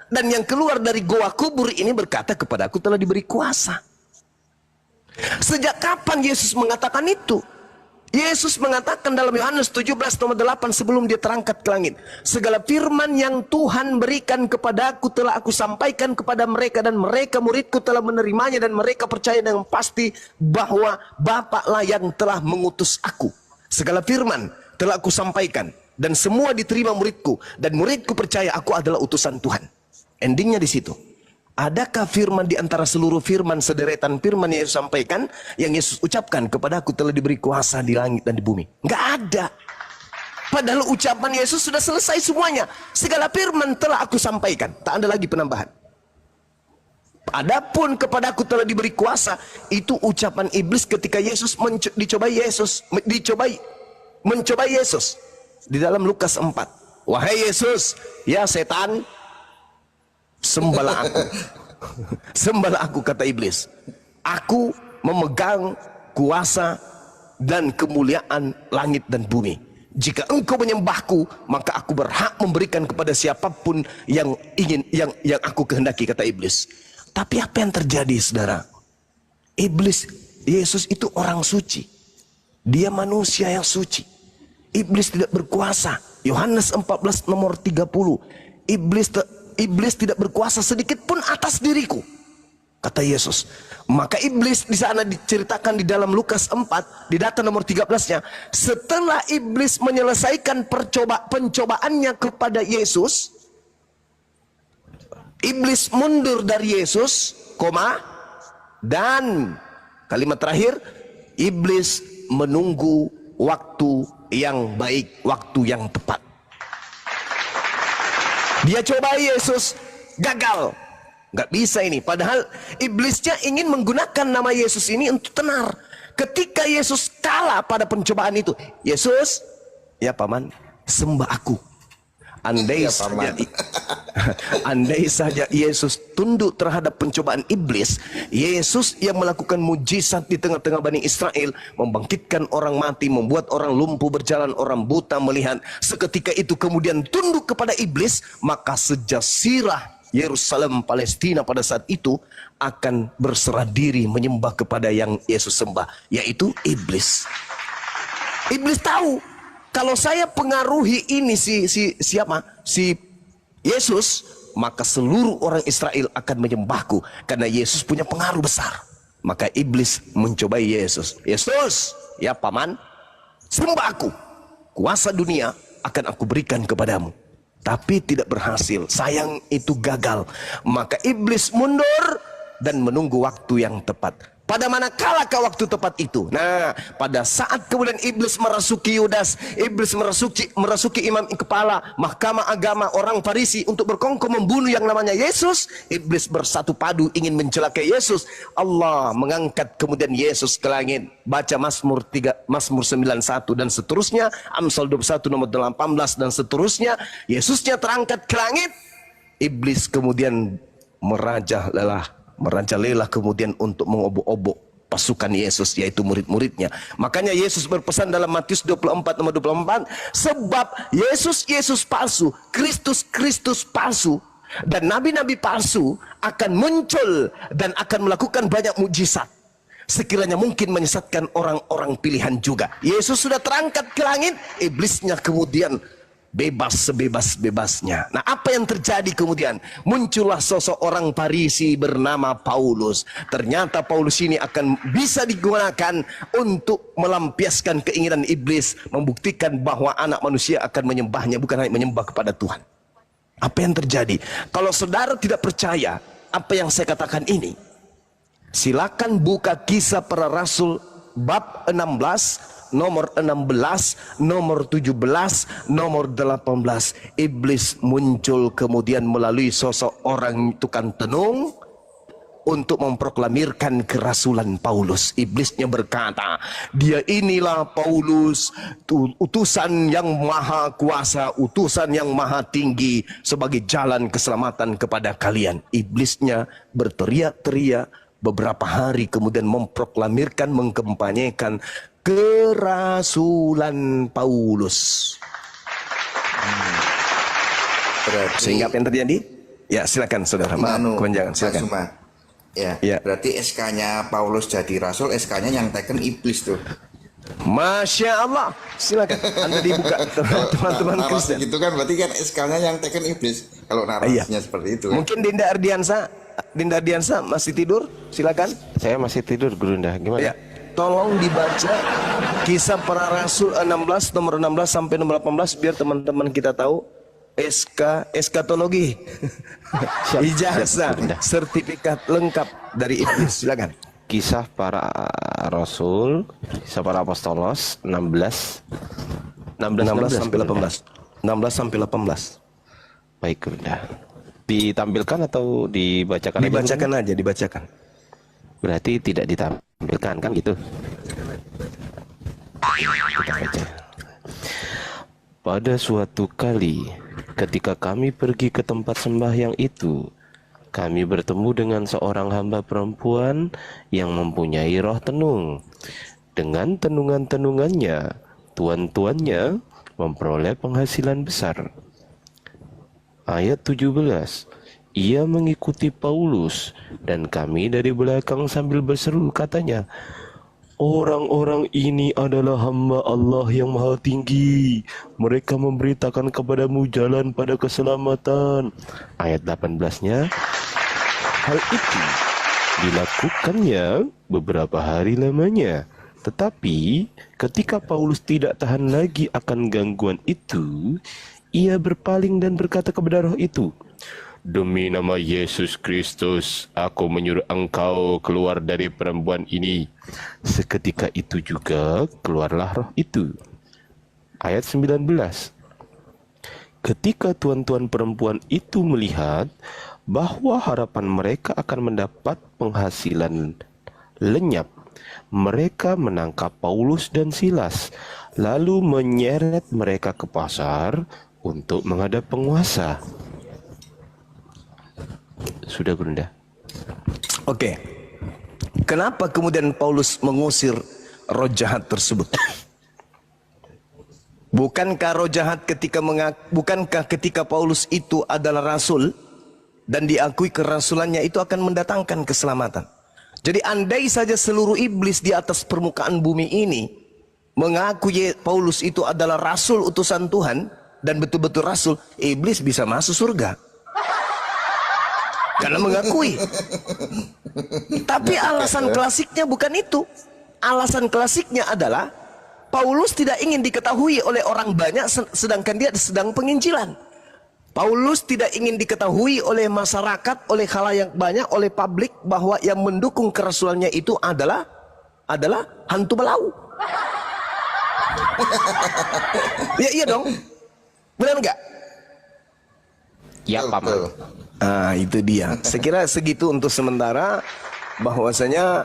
dan yang keluar dari goa kubur ini berkata kepada aku telah diberi kuasa. Sejak kapan Yesus mengatakan itu? Yesus mengatakan dalam Yohanes 17 nomor 8 sebelum dia terangkat ke langit, segala firman yang Tuhan berikan kepada aku telah aku sampaikan kepada mereka, dan mereka muridku telah menerimanya, dan mereka percaya dengan pasti bahwa Bapaklah yang telah mengutus aku. Segala firman telah aku sampaikan, dan semua diterima muridku, dan muridku percaya aku adalah utusan Tuhan. Endingnya di situ. Adakah firman di antara seluruh firman, sederetan firman yang Yesus sampaikan, yang Yesus ucapkan kepada aku telah diberi kuasa di langit dan di bumi? Nggak ada. Padahal ucapan Yesus sudah selesai semuanya. Segala firman telah aku sampaikan. Tak ada lagi penambahan. Adapun kepada aku telah diberi kuasa, itu ucapan iblis ketika Yesus mencobai Yesus. Di dalam Lukas 4. Wahai Yesus, ya setan, sembahlah aku. Sembahlah aku, kata iblis. Aku memegang kuasa dan kemuliaan langit dan bumi. Jika engkau menyembahku, maka aku berhak memberikan kepada siapapun yang aku kehendaki, kata iblis. Tapi apa yang terjadi, saudara? Yesus itu orang suci. Dia manusia yang suci. Iblis tidak berkuasa. Yohanes 14 nomor 30. Iblis tidak berkuasa sedikit pun atas diriku, kata Yesus. Maka iblis di sana diceritakan di dalam Lukas 4 di data nomor 13-nya, setelah iblis menyelesaikan pencobaannya kepada Yesus, iblis mundur dari Yesus, dan kalimat terakhir, iblis menunggu waktu yang baik, waktu yang tepat. Dia coba Yesus, gagal. Nggak bisa ini. Padahal iblisnya ingin menggunakan nama Yesus ini untuk tenar. Ketika Yesus kalah pada pencobaan itu, Yesus, ya paman, sembah aku. Andai Ya, saja, paman. andai saja Yesus tunduk terhadap pencobaan iblis, Yesus yang melakukan mujizat di tengah-tengah Bani Israel, membangkitkan orang mati, membuat orang lumpuh berjalan, orang buta melihat, seketika itu kemudian tunduk kepada iblis, maka sejazirah Yerusalem, Palestina pada saat itu akan berserah diri menyembah kepada yang Yesus sembah, yaitu iblis. Iblis tahu kalau saya pengaruhi ini si Yesus, maka seluruh orang Israel akan menyembahku karena Yesus punya pengaruh besar. Maka iblis mencobai Yesus. Yesus, ya paman, sembah aku. Kuasa dunia akan aku berikan kepadamu. Tapi tidak berhasil. Sayang itu gagal. Maka iblis mundur dan menunggu waktu yang tepat. Pada manakala waktu tepat itu? Nah, pada saat kemudian iblis merasuki Yudas, iblis merasuki imam kepala mahkamah agama orang Farisi untuk berkongkol membunuh yang namanya Yesus, iblis bersatu padu ingin mencelakai Yesus. Allah mengangkat kemudian Yesus ke langit. Baca Mazmur 91 dan seterusnya, Amsal 21 nomor 18 dan seterusnya. Yesusnya terangkat ke langit, iblis kemudian merajalela kemudian untuk mengobok-obok pasukan Yesus, yaitu murid-muridnya. Makanya Yesus berpesan dalam Matius 24 nomor 24, sebab Yesus palsu, Kristus palsu, dan nabi-nabi palsu akan muncul dan akan melakukan banyak mujizat, sekiranya mungkin menyesatkan orang-orang pilihan juga. Yesus sudah terangkat ke langit, iblisnya kemudian bebas sebebas-bebasnya. Nah, apa yang terjadi kemudian? Muncullah sosok orang Farisi bernama Paulus. Ternyata Paulus ini akan bisa digunakan untuk melampiaskan keinginan iblis, membuktikan bahwa anak manusia akan menyembahnya, bukan hanya menyembah kepada Tuhan. Apa yang terjadi? Kalau saudara tidak percaya apa yang saya katakan ini, silakan buka Kisah Para Rasul bab 16, nomor 16, nomor 17, nomor 18. Iblis muncul kemudian melalui sosok orang tukang tenung untuk memproklamirkan kerasulan Paulus. Iblisnya berkata, dia inilah Paulus, utusan yang maha kuasa, utusan yang maha tinggi, sebagai jalan keselamatan kepada kalian. Iblisnya berteriak-teriak beberapa hari kemudian memproklamirkan, mengkampanyekan kerasulan Paulus. Berarti, Sehingga apa yang terjadi? Ya, silakan saudara. Maaf, kepanjangan, silakan. Mas Umar. Ya, Ya. berarti SK-nya Paulus jadi rasul, SK-nya yang teken iblis tuh. Masya Allah. Silakan Anda dibuka teman-teman Narasi Kristen. gitu kan, berarti kan SK-nya yang teken iblis. Kalau narasinya seperti itu. Kan? Mungkin Dinda Ardiansa masih tidur? Silakan. Saya masih tidur, Gurunda. Gimana? Ya. Tolong dibaca Kisah Para Rasul 16 nomor 16 sampai nomor 18 biar teman-teman kita tahu eskatologi. Ijazah, sertifikat lengkap dari iblis. Silakan. Kisah Para Rasul, Kisah Para Apostolos 16 sampai 18. 16 sampai 18. Baik, Gurunda. Ditampilkan atau dibacakan? Dibacakan aja, dibacakan. Berarti tidak ditampilkan kan gitu. Kita baca. Pada suatu kali ketika kami pergi ke tempat sembahyang itu, kami bertemu dengan seorang hamba perempuan yang mempunyai roh tenung. Dengan tenungan-tenungannya, tuan-tuannya memperoleh penghasilan besar. Ayat 17. Ia mengikuti Paulus dan kami dari belakang sambil berseru, katanya, orang-orang ini adalah hamba Allah yang maha tinggi. Mereka memberitakan kepadamu jalan pada keselamatan. Ayat 18-nya, hal itu dilakukannya beberapa hari lamanya. Tetapi ketika Paulus tidak tahan lagi akan gangguan itu, ia berpaling dan berkata kepada roh itu, demi nama Yesus Kristus, aku menyuruh engkau keluar dari perempuan ini. Seketika itu juga keluarlah roh itu. ayat 19. Ketika tuan-tuan perempuan itu melihat bahwa harapan mereka akan mendapat penghasilan lenyap, mereka menangkap Paulus dan Silas, lalu menyeret mereka ke pasar untuk menghadap penguasa. Sudah, Bunda. Oke. Kenapa kemudian Paulus mengusir roh jahat tersebut? Bukankah roh jahat bukankah ketika Paulus itu adalah rasul dan diakui kerasulannya itu akan mendatangkan keselamatan? Jadi andai saja seluruh iblis di atas permukaan bumi ini mengakui Paulus itu adalah rasul utusan Tuhan dan betul-betul rasul, iblis bisa masuk surga. Karena mengakui. Tapi alasan klasiknya bukan itu. Alasan klasiknya adalah Paulus tidak ingin diketahui oleh orang banyak sedangkan dia sedang penginjilan. Paulus tidak ingin diketahui oleh masyarakat, oleh khalayak banyak, oleh publik bahwa yang mendukung kerasulannya itu adalah hantu belau. Ya iya dong. Benar enggak? Ya, Paman. Ah, itu dia. Sekira segitu untuk sementara, bahwasanya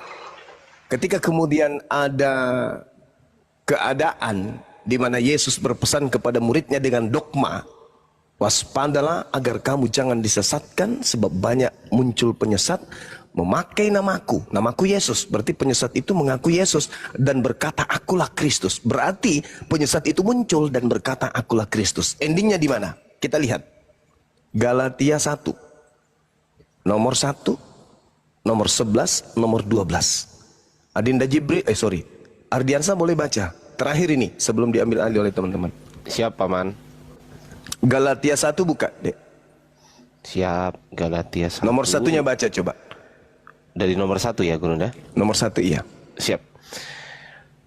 ketika kemudian ada keadaan di mana Yesus berpesan kepada muridnya dengan dogma, waspadalah agar kamu jangan disesatkan sebab banyak muncul penyesat memakai namaku Yesus. Berarti penyesat itu mengaku Yesus dan berkata akulah Kristus. Berarti penyesat itu muncul dan berkata akulah Kristus. Endingnya di mana? Kita lihat. Galatia 1 nomor 1, nomor 11, nomor 12. Adinda Jibril, Ardiansa boleh baca terakhir ini sebelum diambil alih oleh teman-teman. Siap, Paman. Galatia 1 buka, Dek. Siap, Galatia 1. Nomor satunya baca coba. Dari nomor 1 ya, Gurunda? Nomor 1 iya. Siap.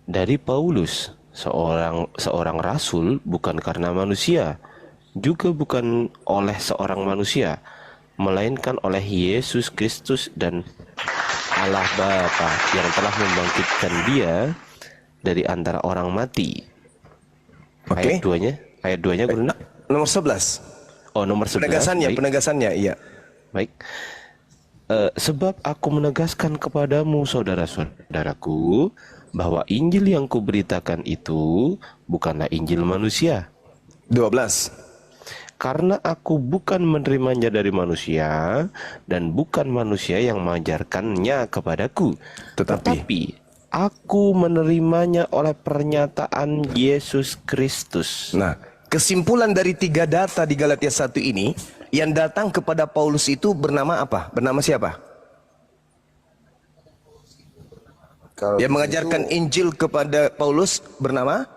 Dari Paulus, seorang rasul bukan karena manusia, juga bukan oleh seorang manusia, melainkan oleh Yesus Kristus dan Allah Bapa yang telah membangkitkan dia dari antara orang mati. Oke. Ayat 2-nya Gurunda? Nomor 11. Oh, nomor 11. Penegasannya iya. Baik. Sebab aku menegaskan kepadamu saudara-saudaraku bahwa Injil yang kuberitakan itu bukanlah Injil manusia. 12. Karena aku bukan menerimanya dari manusia dan bukan manusia yang mengajarkannya kepadaku, tetapi aku menerimanya oleh pernyataan Yesus Kristus. Nah, kesimpulan dari 3 data di Galatia 1 ini, yang datang kepada Paulus itu bernama apa? Bernama siapa? Kalau Yang mengajarkan Injil kepada Paulus bernama?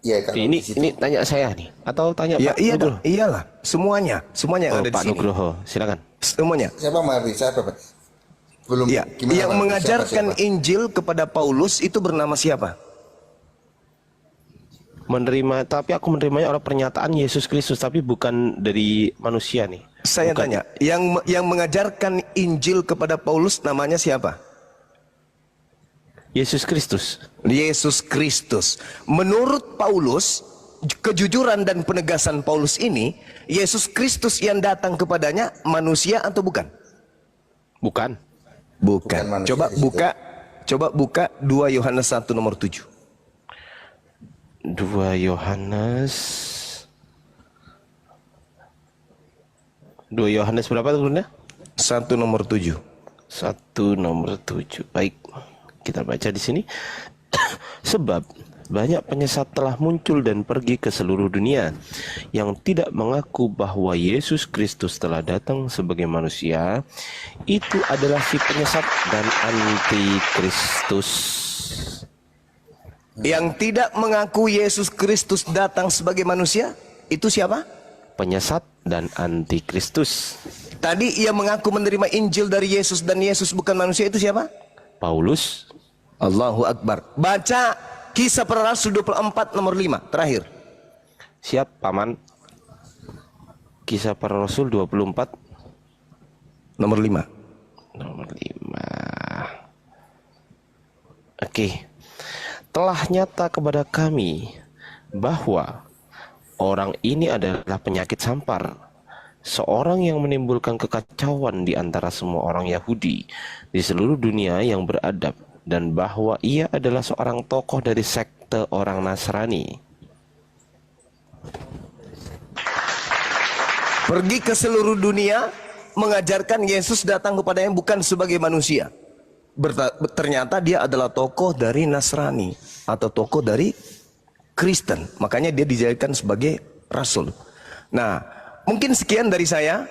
ya, kalau Ini di situ- tanya saya nih atau tanya Ya Pak iya Nugroho? dong, iyalah. Semuanya yang Oh, ada di Pak sini. Nugroho, silakan. Semuanya. siapa Mardi? Siapa Pak? Belum. Iya, Gimana, yang Mardi? mengajarkan Siapa? Injil kepada Paulus itu bernama siapa? Tapi aku menerimanya oleh pernyataan Yesus Kristus, tapi bukan dari manusia nih. Saya Bukan. tanya, yang mengajarkan Injil kepada Paulus namanya siapa? Yesus Kristus. Yesus Kristus. Menurut Paulus, kejujuran dan penegasan Paulus ini, Yesus Kristus yang datang kepadanya manusia atau bukan? Bukan. Bukan. manusia Coba di situ. coba buka 2 Yohanes 1 nomor 7. 2 Yohanes berapa tuh Bunda? 1 nomor 7. 1 nomor 7. Baik, kita baca di sini. Sebab banyak penyesat telah muncul dan pergi ke seluruh dunia yang tidak mengaku bahwa Yesus Kristus telah datang sebagai manusia. Itu adalah si penyesat dan antikristus. Yang tidak mengaku Yesus Kristus datang sebagai manusia, itu siapa? Penyesat dan antikristus. Tadi ia mengaku menerima Injil dari Yesus dan Yesus bukan manusia, itu siapa? Paulus. Allahu Akbar. Baca Kisah Para Rasul 24 nomor 5 terakhir. Siap, Paman. Kisah Para Rasul 24 nomor 5. nomor 5. Oke. Telah nyata kepada kami bahwa orang ini adalah penyakit sampar, seorang yang menimbulkan kekacauan di antara semua orang Yahudi di seluruh dunia yang beradab, dan bahwa ia adalah seorang tokoh dari sekte orang Nasrani. Pergi ke seluruh dunia mengajarkan Yesus datang kepadanya bukan sebagai manusia. Ternyata dia adalah tokoh dari Nasrani atau tokoh dari Kristen. Makanya dia dijadikan sebagai rasul. Nah, mungkin sekian dari saya.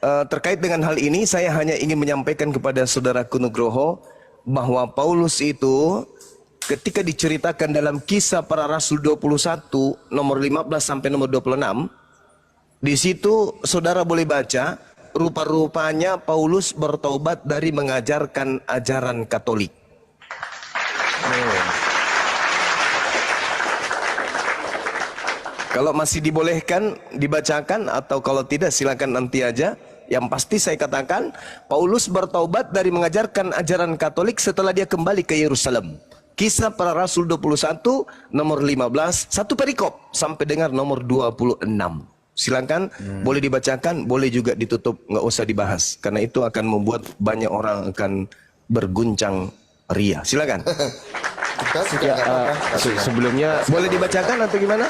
Terkait dengan hal ini, saya hanya ingin menyampaikan kepada saudaraku Nugroho bahwa Paulus itu ketika diceritakan dalam Kisah Para Rasul 21 nomor 15 sampai nomor 26, di situ saudara boleh baca, rupa-rupanya Paulus bertobat dari mengajarkan ajaran Katolik. Kalau masih dibolehkan dibacakan, atau kalau tidak silakan nanti aja. Yang pasti saya katakan, Paulus bertobat dari mengajarkan ajaran Katolik setelah dia kembali ke Yerusalem. Kisah Para Rasul 21 nomor 15, satu perikop sampai dengan nomor 26. Silakan, boleh dibacakan, boleh juga ditutup, nggak usah dibahas, karena itu akan membuat banyak orang akan berguncang ria. Silakan. Kita juga nggak apa-apa. Sebelumnya Boleh dibacakan atau gimana?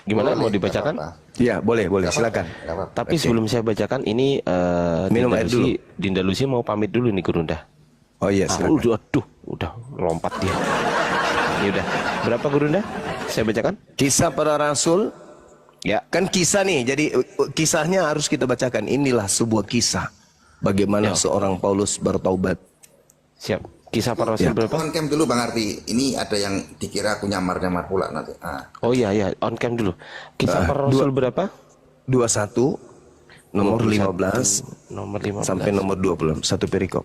gimana, Boleh, mau nggak dibacakan? apa-apa. Ya, boleh, Nggak silakan. apa-apa, nggak apa-apa. Tapi sebelum saya bacakan ini, Minum air dulu. Dinda Lucy mau pamit dulu nih Gurunda. Oh iya, silakan. Udah lompat dia. Ini udah berapa Gurunda? Saya bacakan. Kisah Para Rasul, Ya, kan kisah nih, jadi kisahnya harus kita bacakan. Inilah sebuah kisah bagaimana seorang Paulus bertaubat. siap. Kisah Para Rasul Ya. berapa? On cam dulu Bang Arti. Ini ada yang dikira aku nyamar-nyamar pula nanti. Oh iya, on cam dulu. Kisah Para Rasul berapa? 21 nomor 15 Nomor 15 sampai nomor 20, satu perikop.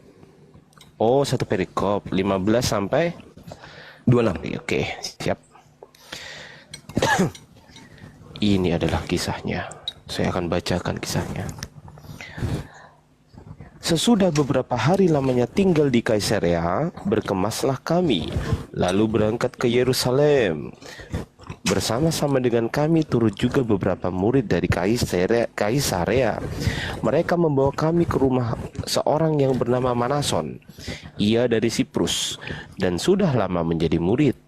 Oh, satu perikop 15 sampai 26. Oke, siap. Ini adalah kisahnya. Saya akan bacakan kisahnya. Sesudah beberapa hari lamanya tinggal di Kaisarea, berkemaslah kami, lalu berangkat ke Yerusalem. Bersama-sama dengan kami turut juga beberapa murid dari Kaisarea. Mereka membawa kami ke rumah seorang yang bernama Manason. Ia dari Siprus dan sudah lama menjadi murid.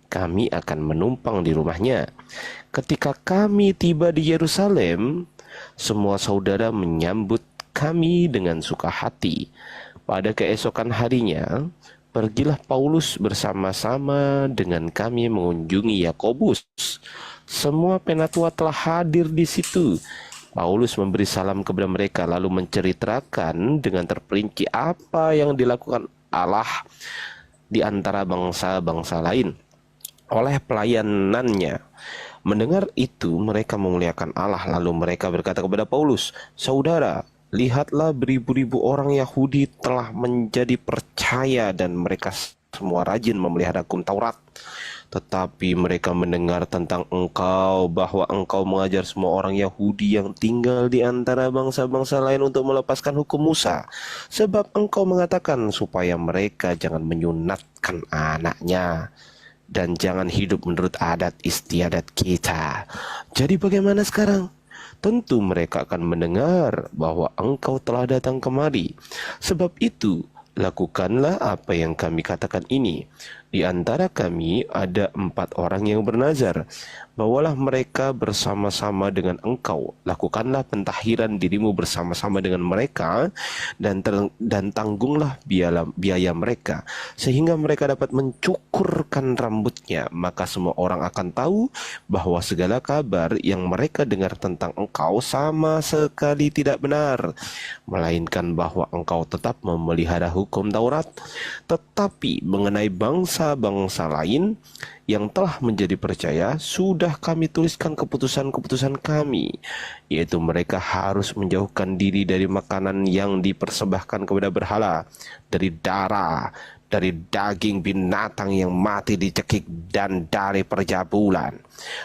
Kami akan menumpang di rumahnya. Ketika kami tiba di Yerusalem, semua saudara menyambut kami dengan suka hati. Pada keesokan harinya, pergilah Paulus bersama-sama dengan kami mengunjungi Yakobus. Semua penatua telah hadir di situ. Paulus memberi salam kepada mereka lalu menceritakan dengan terperinci apa yang dilakukan Allah di antara bangsa-bangsa lain oleh pelayanannya. Mendengar itu mereka memuliakan Allah, lalu mereka berkata kepada Paulus, "Saudara, lihatlah beribu-ribu orang Yahudi telah menjadi percaya dan mereka semua rajin memelihara hukum Taurat. Tetapi mereka mendengar tentang engkau, bahwa engkau mengajar semua orang Yahudi yang tinggal di antara bangsa-bangsa lain untuk melepaskan hukum Musa. Sebab engkau mengatakan supaya mereka jangan menyunatkan anaknya dan jangan hidup menurut adat istiadat kita. Jadi bagaimana sekarang? Tentu mereka akan mendengar bahwa engkau telah datang kemari. Sebab itu, lakukanlah apa yang kami katakan ini. Di antara kami ada 4 orang yang bernazar. Bawalah mereka bersama-sama dengan engkau. Lakukanlah pentahiran dirimu bersama-sama dengan mereka, dan tanggunglah biaya mereka, sehingga mereka dapat mencukurkan rambutnya. Maka semua orang akan tahu bahwa segala kabar yang mereka dengar tentang engkau sama sekali tidak benar, melainkan bahwa engkau tetap memelihara hukum Taurat. Tetapi mengenai bangsa-bangsa lain yang telah menjadi percaya, sudah kami tuliskan keputusan-keputusan kami, yaitu mereka harus menjauhkan diri dari makanan yang dipersembahkan kepada berhala, dari darah, dari daging binatang yang mati dicekik, dan dari perjabulan.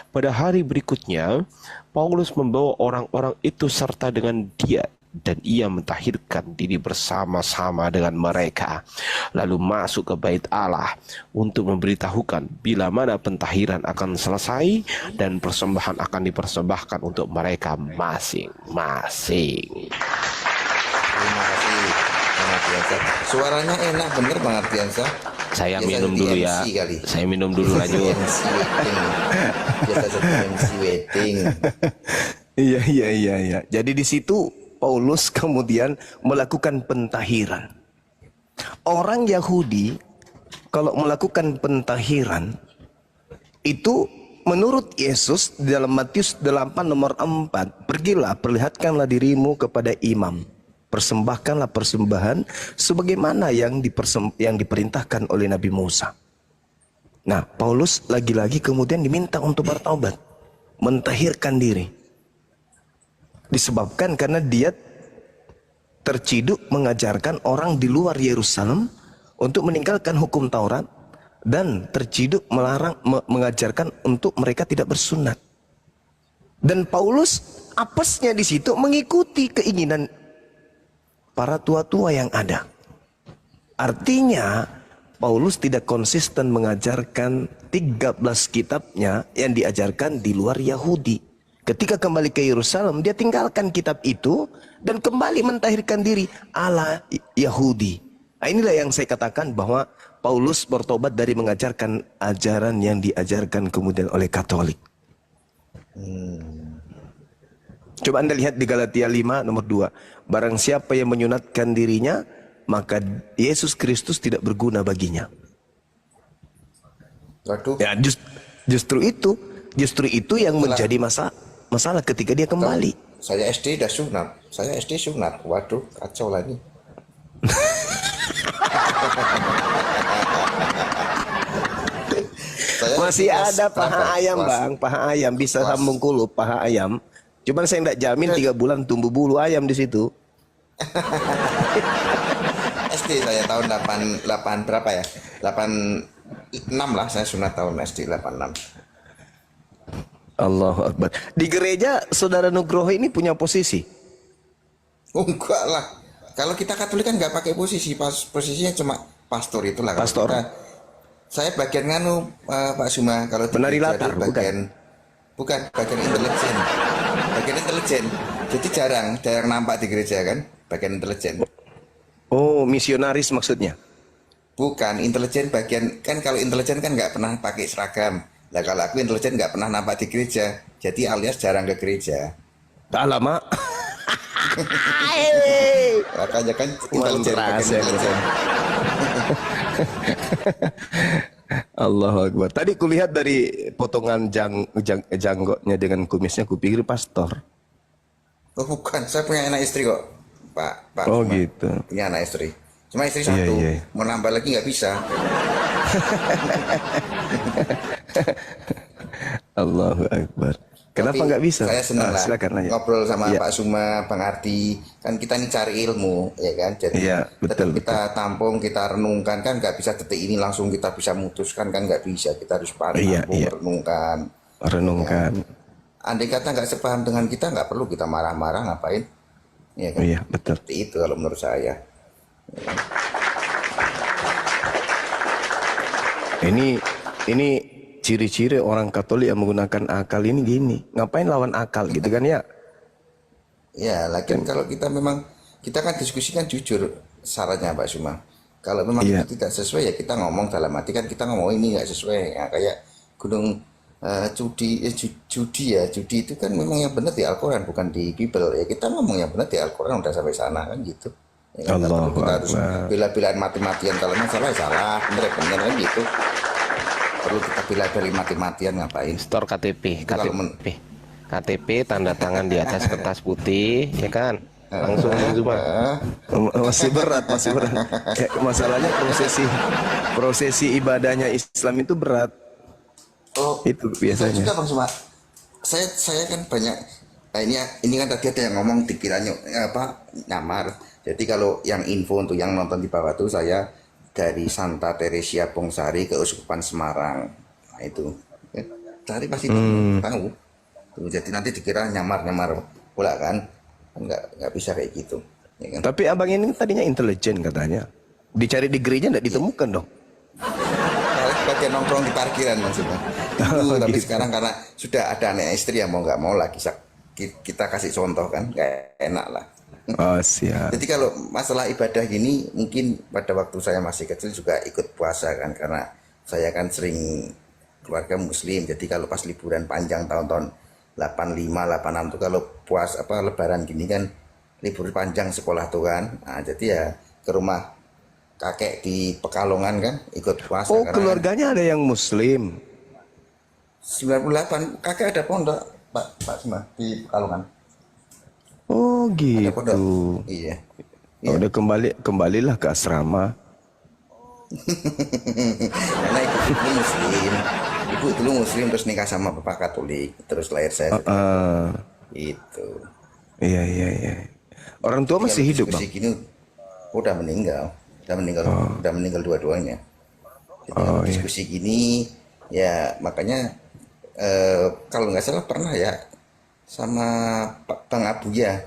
Pada hari berikutnya, Paulus membawa orang-orang itu serta dengan dia dan ia mentahirkan diri bersama-sama dengan mereka, lalu masuk ke bait Allah untuk memberitahukan bila mana pentahiran akan selesai dan persembahan akan dipersembahkan untuk mereka masing-masing. Terima kasih Bang Ardiansa. Suaranya enak bener Bang Ardiansa. Saya Biasa minum jadi dulu MC ya. kali. Saya minum dulu Biasa jadi lanjut. MC wedding. Biasa jadi MC wedding. Iya. Jadi di situ Paulus kemudian melakukan pentahiran. Orang Yahudi kalau melakukan pentahiran itu menurut Yesus di dalam Matius 8 nomor 4, pergilah perlihatkanlah dirimu kepada imam. Persembahkanlah persembahan sebagaimana yang diperintahkan oleh Nabi Musa. Nah, Paulus lagi-lagi kemudian diminta untuk bertaubat, mentahirkan diri. Disebabkan karena dia terciduk mengajarkan orang di luar Yerusalem untuk meninggalkan hukum Taurat dan terciduk melarang mengajarkan untuk mereka tidak bersunat. Dan Paulus apesnya di situ mengikuti keinginan para tua-tua yang ada. Artinya Paulus tidak konsisten mengajarkan 13 kitabnya yang diajarkan di luar Yahudi. Ketika kembali ke Yerusalem, dia tinggalkan kitab itu dan kembali mentahirkan diri ala Yahudi. Nah, inilah yang saya katakan bahwa Paulus bertobat dari mengajarkan ajaran yang diajarkan kemudian oleh Katolik. Coba Anda lihat di Galatia 5 nomor 2. Barang siapa yang menyunatkan dirinya, maka Yesus Kristus tidak berguna baginya. Waduh. Ya, justru itu yang menjadi masalah ketika dia kembali. Saya SD udah sunat. Saya SD sunat. Waduh, kacau lah ini. Masih ada paha ayam, Bang. Paha ayam bisa sambung kulup, paha ayam. Cuman saya tidak jamin 3 bulan tumbuh bulu ayam di situ. SD saya tahun 8 berapa ya? 86 lah saya sunat tahun SD 86. Allahu Akbar. Di gereja Saudara Nugroho ini punya posisi? Oh, enggak lah. Kalau kita Katolik kan nggak pakai posisi, posisinya cuma pastor itulah. Kalau Pastor. Saya bagian Pak Suma. Kalau di Penari gereja latar, itu bukan bagian intelijen. Bagian intelijen. Jadi jarang nampak di gereja kan, bagian intelijen. Oh, misionaris maksudnya? Bukan intelijen bagian, kan kalau intelijen kan nggak pernah pakai seragam. Nah kalau aku intelijen nggak pernah nampak di gereja, jadi alias jarang ke gereja. Alamak. Makanya kan intelijen bagian intelijen. Allahu Akbar. Tadi kulihat dari potongan janggotnya dengan kumisnya, kupikir pastor. Oh bukan, saya punya anak istri kok, Pak. Oh Suma. gitu. Punya anak istri. Cuma istri Iya, satu, iya. mau nambah lagi nggak bisa. Allahu Akbar. Kenapa Tapi nggak bisa? Saya senang lah silakan aja. ngobrol sama Iya. Pak Suma, Bang Ardi. Kan kita ini cari ilmu, ya kan. Jadi Iya, betul, tetap kita tampung, kita renungkan kan nggak bisa detik ini langsung kita bisa mutuskan kan nggak bisa. Kita harus Iya, tampung, iya. renungkan. Renungkan. Andai kata nggak sepaham dengan kita nggak perlu kita marah-marah ngapain? Ya kan? Iya, betul. Seperti itu kalau menurut saya. Ini ciri-ciri orang Katolik yang menggunakan akal ini gini. Ngapain lawan akal gitu kan ya? Ya, lagian kalau kita memang kita kan diskusikan jujur sarannya Pak Suma. Kalau memang Iya. itu tidak sesuai ya kita ngomong dalam hati kan kita ngomong ini nggak sesuai. Ya, kayak gunung judi itu kan memang yang benar di Al-Quran bukan di Bible ya kita ngomong yang benar di Al-Quran udah sampai sana kan gitu. Ya, kan, nggak perlu Allahu kita harus Akbar. bela-belaan mati-matian kalau masalah ya salah bener kan gitu. Perlu kita bela-belain mati-matian ngapain? Store KTP, Kalau KTP tanda tangan di atas kertas putih, ya kan? Langsung Zuma. Masih berat. Ya, masalahnya prosesi ibadahnya Islam itu berat. Oh, Itu biasanya. juga Bang Suma. Saya kan banyak. Nah ini kan tadi ada yang ngomong dikiranya nyamar. Jadi kalau yang info untuk yang nonton di bawah tuh saya dari Santa Teresia Pongsari Keuskupan Semarang. Nah itu. Cari pasti tahu. Tuh, jadi nanti dikira nyamar pula kan. nggak bisa kayak gitu, ya kan? Tapi abang ini tadinya intelijen katanya. Dicari degree-nya nggak ditemukan dong. Paling bagian nongkrong di parkiran maksudnya. Dulu, tapi sekarang karena sudah ada anak istri ya mau nggak mau lagi kita kasih contoh kan, nggak enak lah. Oh siap. Jadi kalau masalah ibadah gini, mungkin pada waktu saya masih kecil juga ikut puasa kan, karena saya kan sering keluarga muslim. Jadi kalau pas liburan panjang tahun-tahun 85, 86 tuh kalau lebaran gini kan libur panjang sekolah tuh kan. Nah, jadi ya ke rumah kakek di Pekalongan kan ikut puasa. Oh karena keluarganya ada yang muslim. 98 kakek ada pondok Pak Suma di Pekalongan. Oh Ada pondok. gitu. Iya. Oh, udah kembalilah ke asrama. Karena ibu dulu muslim. Ibu dulu muslim terus nikah sama bapak Katolik, terus lahir saya. Itu. Iya iya iya. Orang tua masih hidup bang. Gini, udah meninggal. Udah meninggal dua-duanya. Jadi kalau diskusi gini ya makanya kalau nggak salah pernah ya sama Bang Abuya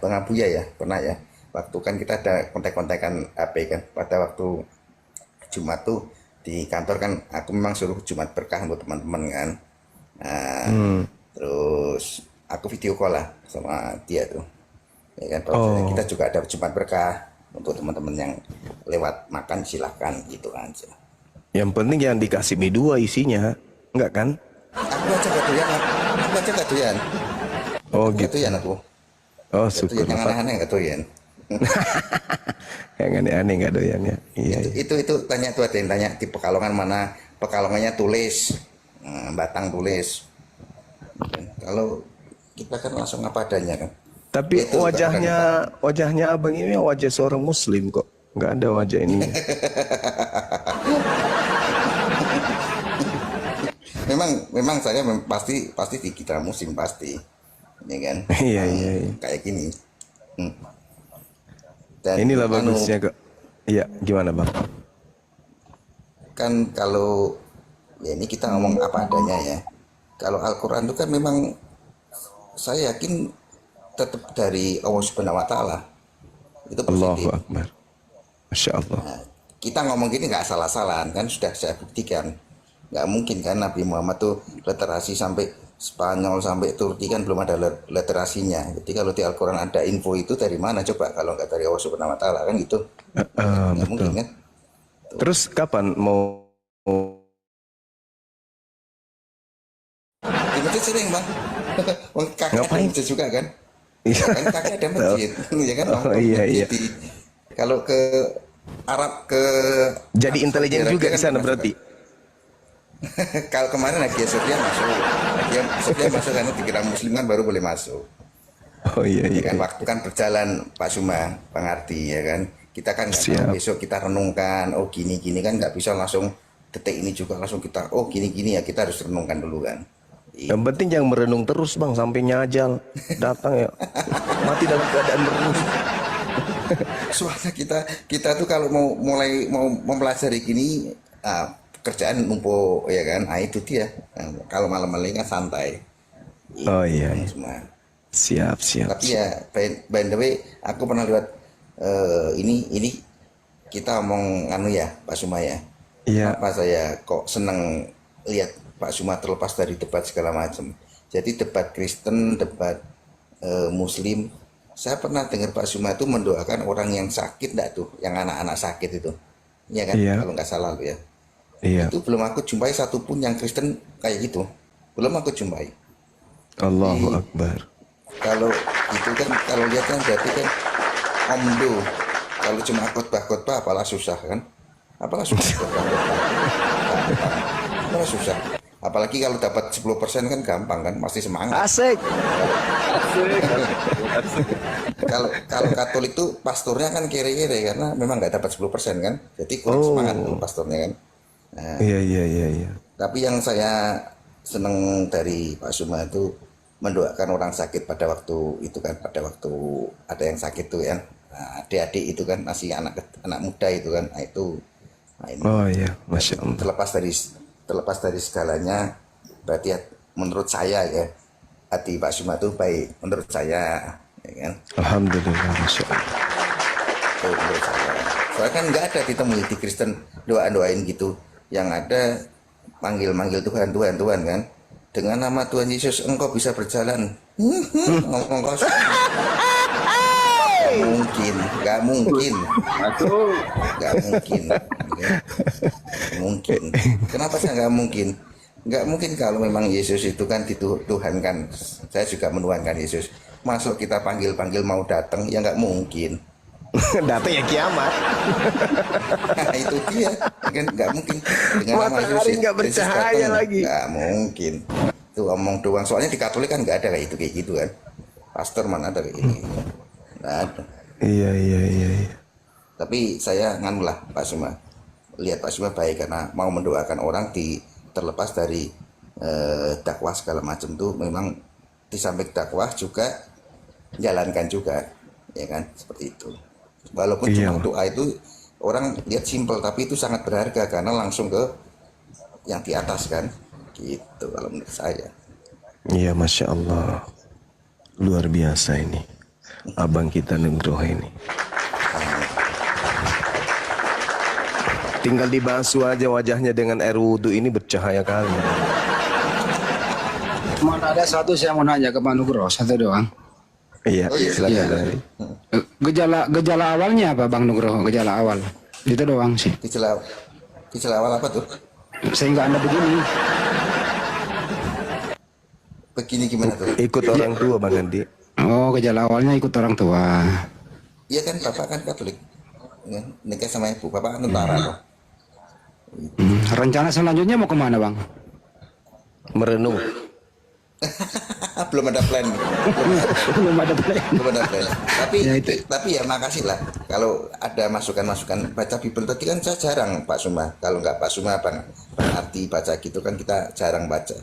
ya pernah ya. Waktu kan kita ada kontak-kontakan HP kan pada waktu Jumat tuh di kantor kan aku memang suruh Jumat berkah untuk teman-teman kan. Nah, terus aku video call lah sama dia tuh. Ya kan, kita juga ada Jumat berkah untuk teman-teman yang lewat makan silahkan gitu aja. Yang penting yang dikasih mie dua isinya, enggak kan? Aku aja gak doyan. Oh Gak gitu. doyan aku. Oh Gak syukur. doyan, yang aneh-aneh gak doyan. Yang aneh-aneh nggak doyan ya. Iya. Iya. Itu tanya tuh ada yang tanya di Pekalongan mana, Pekalongannya tulis, Batang tulis. Kalau kita kan langsung apa adanya kan. Tapi Itu wajahnya abang ini wajah seorang muslim kok. Nggak ada wajah ini. memang saya pasti di kita muslim pasti, ya kan. Iya. Kayak gini. Inilah bagusnya kok. Iya, gimana bang? Kan kalau ya ini kita ngomong apa adanya ya. Kalau Al-Quran itu kan memang saya yakin tetap dari Allah Subhanahu Wa Taala. Itu positif. Allahu Akbar. Masya Allah. Nah, kita ngomong gini nggak salah-salahan kan sudah saya buktikan. Nggak mungkin kan Nabi Muhammad tuh literasi sampai Spanyol sampai Turki kan belum ada literasinya. Jadi kalau di Al-Quran ada info itu dari mana coba kalau nggak dari Allah Subhanahu Wa Taala kan gitu. Nggak Betul. mungkin kan. Terus kapan mau Di masjid sering bang. Kakek ada Ngapain? masjid juga kan. Iya. Kan kakek ada masjid, ya kan? Oh, iya. Kalau ke Arab ke Jadi intelijen Saudi juga Arabia di sana kan berarti. Kalau kemarin Hagia Sophia masuk, Hagia Sophia masuk karena dikira Muslim kan baru boleh masuk. Oh iya. Ya kan waktu kan berjalan Pak Suma, Pangarti ya kan. Kita kan nggak tahu, besok kita renungkan, oh gini kan nggak bisa langsung detik ini juga langsung kita oh gini ya kita harus renungkan dulu kan. Yang penting jangan merenung terus bang sampai nyajal datang ya. Mati dalam keadaan merenung. Soalnya kita tuh kalau mau mempelajari gini kerjaan numpuk ya kan, itu dia. Kalau malam-malam kan santai. Oh iya. Semua. Siap. Tapi ya by the way aku pernah lihat ini kita omong ya Pak Suma ya. Iya. Apa saya kok seneng lihat Pak Suma terlepas dari debat segala macam. Jadi debat Kristen, debat Muslim. Saya pernah dengar Pak Suma itu mendoakan orang yang sakit enggak tuh, yang anak-anak sakit itu. Iya kan? Iya. Kalau nggak salah ya. Iya. Itu belum aku jumpai satupun yang Kristen kayak gitu. Belum aku jumpai. Allahu Akbar. Kalau itu kan kalau lihat kan berarti kan omdo. Kalau cuma khotbah apalah susah kan? Apalah susah. Apalah susah. Apalagi kalau dapat 10% kan gampang kan, pasti semangat. Asik. Kalau Katolik tuh pastornya kan kere-kere karena memang nggak dapat 10% kan, jadi kurang semangat tuh pastornya kan. Nah, Iya. tapi yang saya seneng dari Pak Suma itu mendoakan orang sakit pada waktu itu kan, pada waktu ada yang sakit tuh kan, nah, adik-adik itu kan masih anak muda itu kan, nah itu. Nah, ini. Oh iya, Masya Allah. Terlepas dari segalanya, berarti menurut saya ya hati Pak Suma itu baik menurut saya. ya kan? Alhamdulillah, Masya Allah. Tuh, menurut saya. Soalnya kan nggak ada ditemui di Kristen doain gitu. Yang ada manggil Tuhan kan. Dengan nama Tuhan Yesus engkau bisa berjalan. Ngomong kosong. Nggak mungkin. Nggak mungkin. Kenapa saya nggak mungkin? Nggak mungkin kalau memang Yesus itu kan dituhankan. Saya juga menuhankan Yesus. Masuk kita panggil mau datang, ya nggak mungkin. Datang ya kiamat. Nah, itu dia kan nggak mungkin dengan nama Matahari Yesus nggak bercahaya datang, lagi. nggak mungkin. Itu omong doang. Soalnya di Katolik kan nggak ada kayak gitu kan. Pastor mana ada kayak gitu. Nggak ada. Iya. Tapi saya nganulah Pak Suma. Lihat Pak Suma baik karena mau mendoakan orang terlepas dari dakwah segala macam tuh, memang di samping dakwah juga jalankan juga, ya kan, seperti itu. Walaupun cuma doa itu orang lihat simpel, tapi itu sangat berharga karena langsung ke yang di atas kan, gitu kalau menurut saya. Iya, Masya Allah. Luar biasa ini. Abang kita Nugroho ini. Tinggal dibasuh aja wajahnya dengan air wudhu ini bercahaya kali. Cuma ada satu saya mau nanya ke Pak Nugroho, satu doang. Iya, silakan. Iya. Dari. Gejala awalnya apa Bang Nugroho? Gejala awal. Itu doang sih. Gejala awal apa tuh? Sehingga Anda begini. Begini gimana tuh? Ikut orang tua Bang Andi. Oh, gejala awalnya ikut orang tua. Iya kan, bapak kan Katolik, ya, nikah sama ibu, bapak kan tentara loh. Rencana selanjutnya mau kemana Bang? Merenung. Belum ada plan. Belum ada plan. Belum ada plan. Tapi Ya, itu. tapi ya makasih lah kalau ada masukan-masukan baca Bible tadi kan saya jarang Pak Suma. Kalau nggak Pak Suma Bang Arti baca gitu kan kita jarang baca.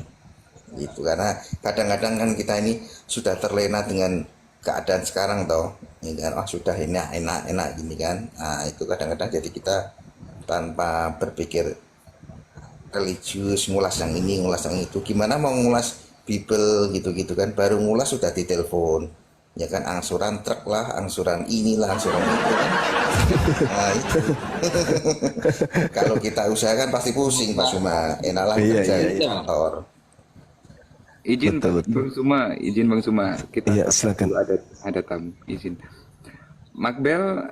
Gitu karena kadang-kadang kan kita ini sudah terlena dengan keadaan sekarang toh. Ini kan sudah enak gini kan. Nah, itu kadang-kadang jadi kita tanpa berpikir religius, ngulas yang ini, ngulas yang itu. Gimana mau ngulas Bible gitu-gitu kan, baru ngulas sudah ditelepon, ya kan, angsuran truk lah, angsuran inilah, angsuran itu kan. Nah itu. Kalau kita usahakan pasti pusing Pak Suma, enaklah kerja di kantor. Izin Betul. Bang Suma, kita Iya, silakan. ada tamu, izin. Makbel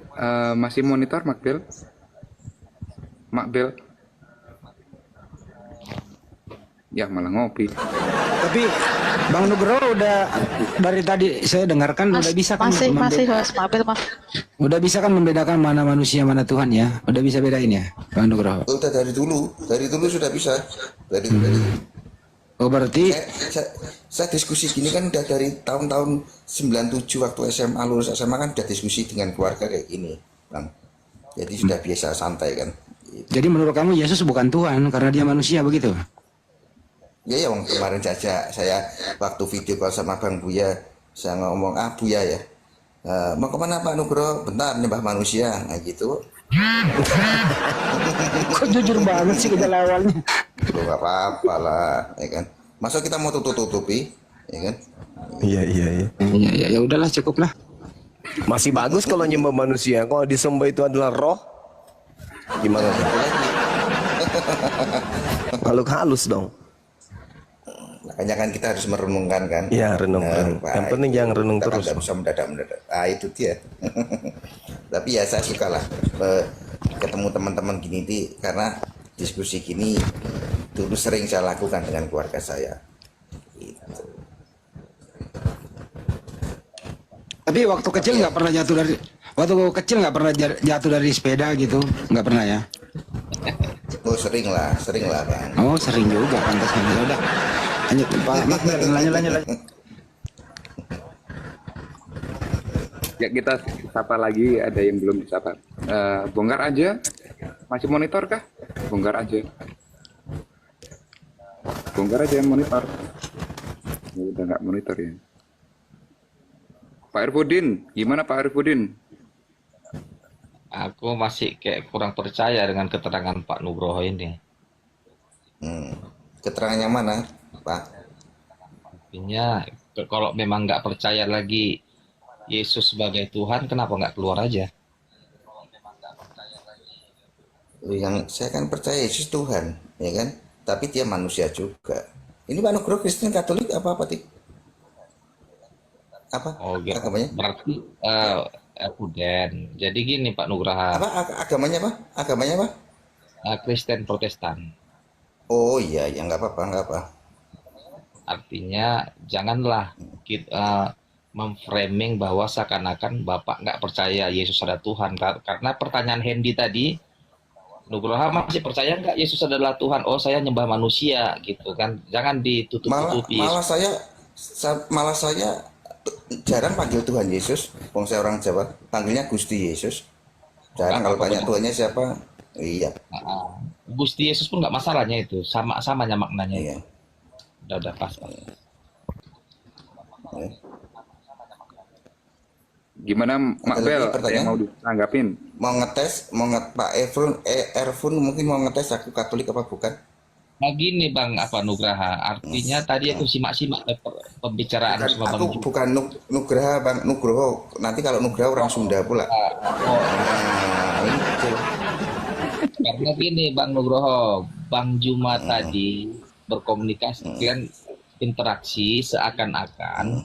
masih monitor Makbel? Ya malah ngopi. Tapi Bang Nugroho udah dari tadi saya dengarkan udah bisa kan masih Mas Mabel Mas. udah bisa kan membedakan mana manusia mana Tuhan ya. Udah bisa bedain ya Bang Nugroho. Udah dari dulu sudah bisa. Dari dulu. Oh berarti Saya diskusi gini kan udah dari tahun-tahun 97 waktu SMA, lulus SMA kan udah diskusi dengan keluarga kayak gini, Bang. Jadi sudah biasa santai kan. jadi menurut kamu Yesus bukan Tuhan karena dia manusia begitu? Ya Bang, kemarin saja saya waktu video call sama Bang Buya, saya ngomong Buya ya, mau kemana Pak Nugroho? Bentar nyembah manusia, nah gitu. Kok jujur banget sih gejala awalnya? Loh gak apa-apa lah, ya kan. Masa kita mau tutup-tutupi, ya kan? Iya. Ya udahlah cukup lah. Masih bagus kalau nyembah manusia. Kalau disembah itu adalah roh, gimana? Kalau halus dong. Makanya kan kita harus merenungkan kan. Iya, renung. Yang penting jangan renung kita terus. Kan usah mendadak. Itu dia. Tapi ya saya suka lah ketemu teman-teman gini karena diskusi gini dulu sering saya lakukan dengan keluarga saya. Gitu. Tapi waktu kecil nggak pernah jatuh dari sepeda gitu, nggak pernah ya? Oh sering lah Bang. Oh sering juga pantasnya. Ya udah lanjut Pak Makbel, lanjut. Ya kita sapa lagi, ada yang belum disapa. Bongkar aja, masih monitor kah? Bongkar aja yang monitor. Ya, udah nggak monitor ya. Pak Irfudin, gimana Pak Irfudin? Aku masih kayak kurang percaya dengan keterangan Pak Nugroho ini. Keterangannya mana, Pak? Artinya kalau memang nggak percaya lagi Yesus sebagai Tuhan, kenapa nggak keluar aja? Yang saya kan percaya Yesus Tuhan, ya kan? Tapi dia manusia juga. Ini Pak Nugroho Kristen Katolik apa apa Tik? Apa Oh, gitu. agamanya? Berarti Puden. Jadi gini Pak Nugraha, Apa agamanya apa? Agamanya apa? Kristen Protestan. Oh iya, ya nggak apa-apa, nggak apa. Artinya janganlah kita memframing bahwa seakan-akan Bapak nggak percaya Yesus ada Tuhan. Karena pertanyaan Hendy tadi, Nugroha masih percaya nggak Yesus adalah Tuhan? Oh, saya nyembah manusia gitu kan. Jangan ditutup-tutupi. Malah saya jarang panggil Tuhan Yesus. Wong saya orang Jawa, panggilnya Gusti Yesus. Jarang kalau tanya Tuhannya siapa? Iya. Gusti Yesus pun nggak masalahnya itu, samanya maknanya Iya. itu. Udah pas. Gimana Mak Ada Bel? lagi Ada yang pertanyaan? mau ditanggapin? Mau ngetes, Pak Erfun mungkin mau ngetes aku Katolik apa bukan? Nah gini Bang Nugraha, artinya tadi aku simak-simak pembicaraan sama Bang Aku bukan Nugraha, Bang Nugroho. Nanti kalau Nugraha orang Sunda pula. Nah, itu. Karena gini Bang Nugroho, Bang Juma tadi berkomunikasi kan interaksi seakan-akan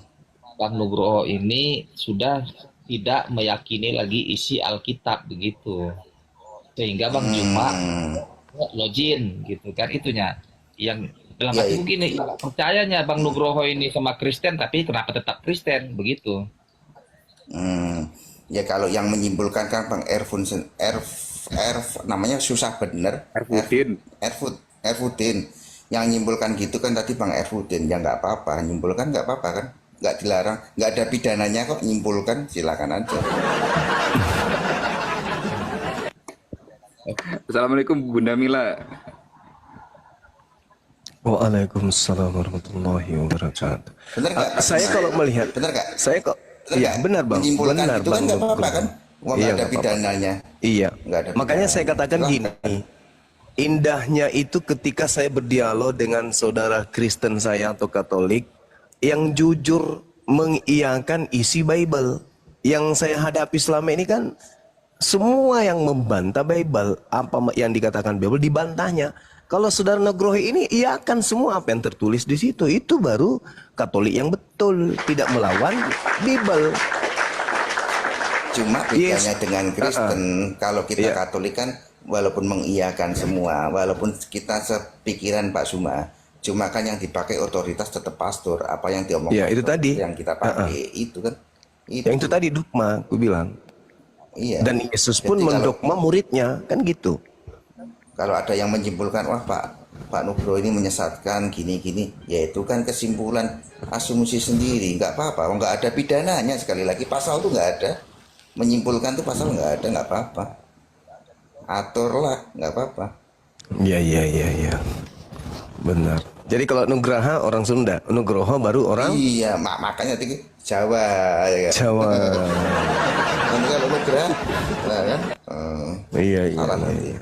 Bang Nugroho ini sudah tidak meyakini lagi isi Alkitab begitu. Sehingga Bang Juma login gitu kan itunya. Yang dalam Ya, hati begini, percayanya Bang Nugroho ini sama Kristen tapi kenapa tetap Kristen begitu. Ya kalau yang menyimpulkan kan Bang namanya susah bener. Erfudin. Yang nyimpulkan gitu kan tadi Bang Erfudin. Ya nggak apa-apa, nyimpulkan nggak apa-apa kan. Nggak dilarang, nggak ada pidananya kok, nyimpulkan silakan aja. Assalamualaikum Bunda Mila. Waalaikumsalam warahmatullahi wabarakatuh. Bener nggak? Saya kalau melihat, Bener nggak? saya kok, Bener iya nggak? benar Bang, Menyimpulkan benar gitu kan nggak apa-apa kan? Wah, nggak ada nggak apa-apa. pidananya. Iya, Nggak ada makanya pidana. saya katakan Silahkan. gini, indahnya itu ketika saya berdialog dengan saudara Kristen saya atau Katolik yang jujur mengiyakan isi Bible. Yang saya hadapi selama ini kan semua yang membantah Bible, apa yang dikatakan Bible dibantahnya. Kalau saudara Nugroho ini iakan semua apa yang tertulis di situ, itu baru Katolik yang betul, tidak melawan Bible. Cuma bedanya dengan Kristen, kalau kita Katolik kan walaupun mengiyakan semua, walaupun kita sepikiran Pak Suma, cuma kan yang dipakai otoritas tetap pastor, apa yang diomongkan Ya, itu tadi. yang kita pakai itu kan. Yang itu tadi dogma, aku bilang. Iya. Dan Yesus pun Jadi mendogma muridnya, kan gitu. Kalau ada yang menyimpulkan, wah Pak Nugroho ini menyesatkan gini-gini, ya itu kan kesimpulan asumsi sendiri, nggak apa-apa, nggak ada pidananya. Sekali lagi pasal tuh nggak ada, menyimpulkan tuh pasal nggak ada, nggak apa-apa, aturlah, nggak apa-apa. Iya, benar. Jadi kalau Nugraha orang Sunda, Nugroho baru orang Iya, makanya tadi Jawa, ya kan? Jawa. Nanti kalau Nugraha, nah kan, Iya. salah nanti.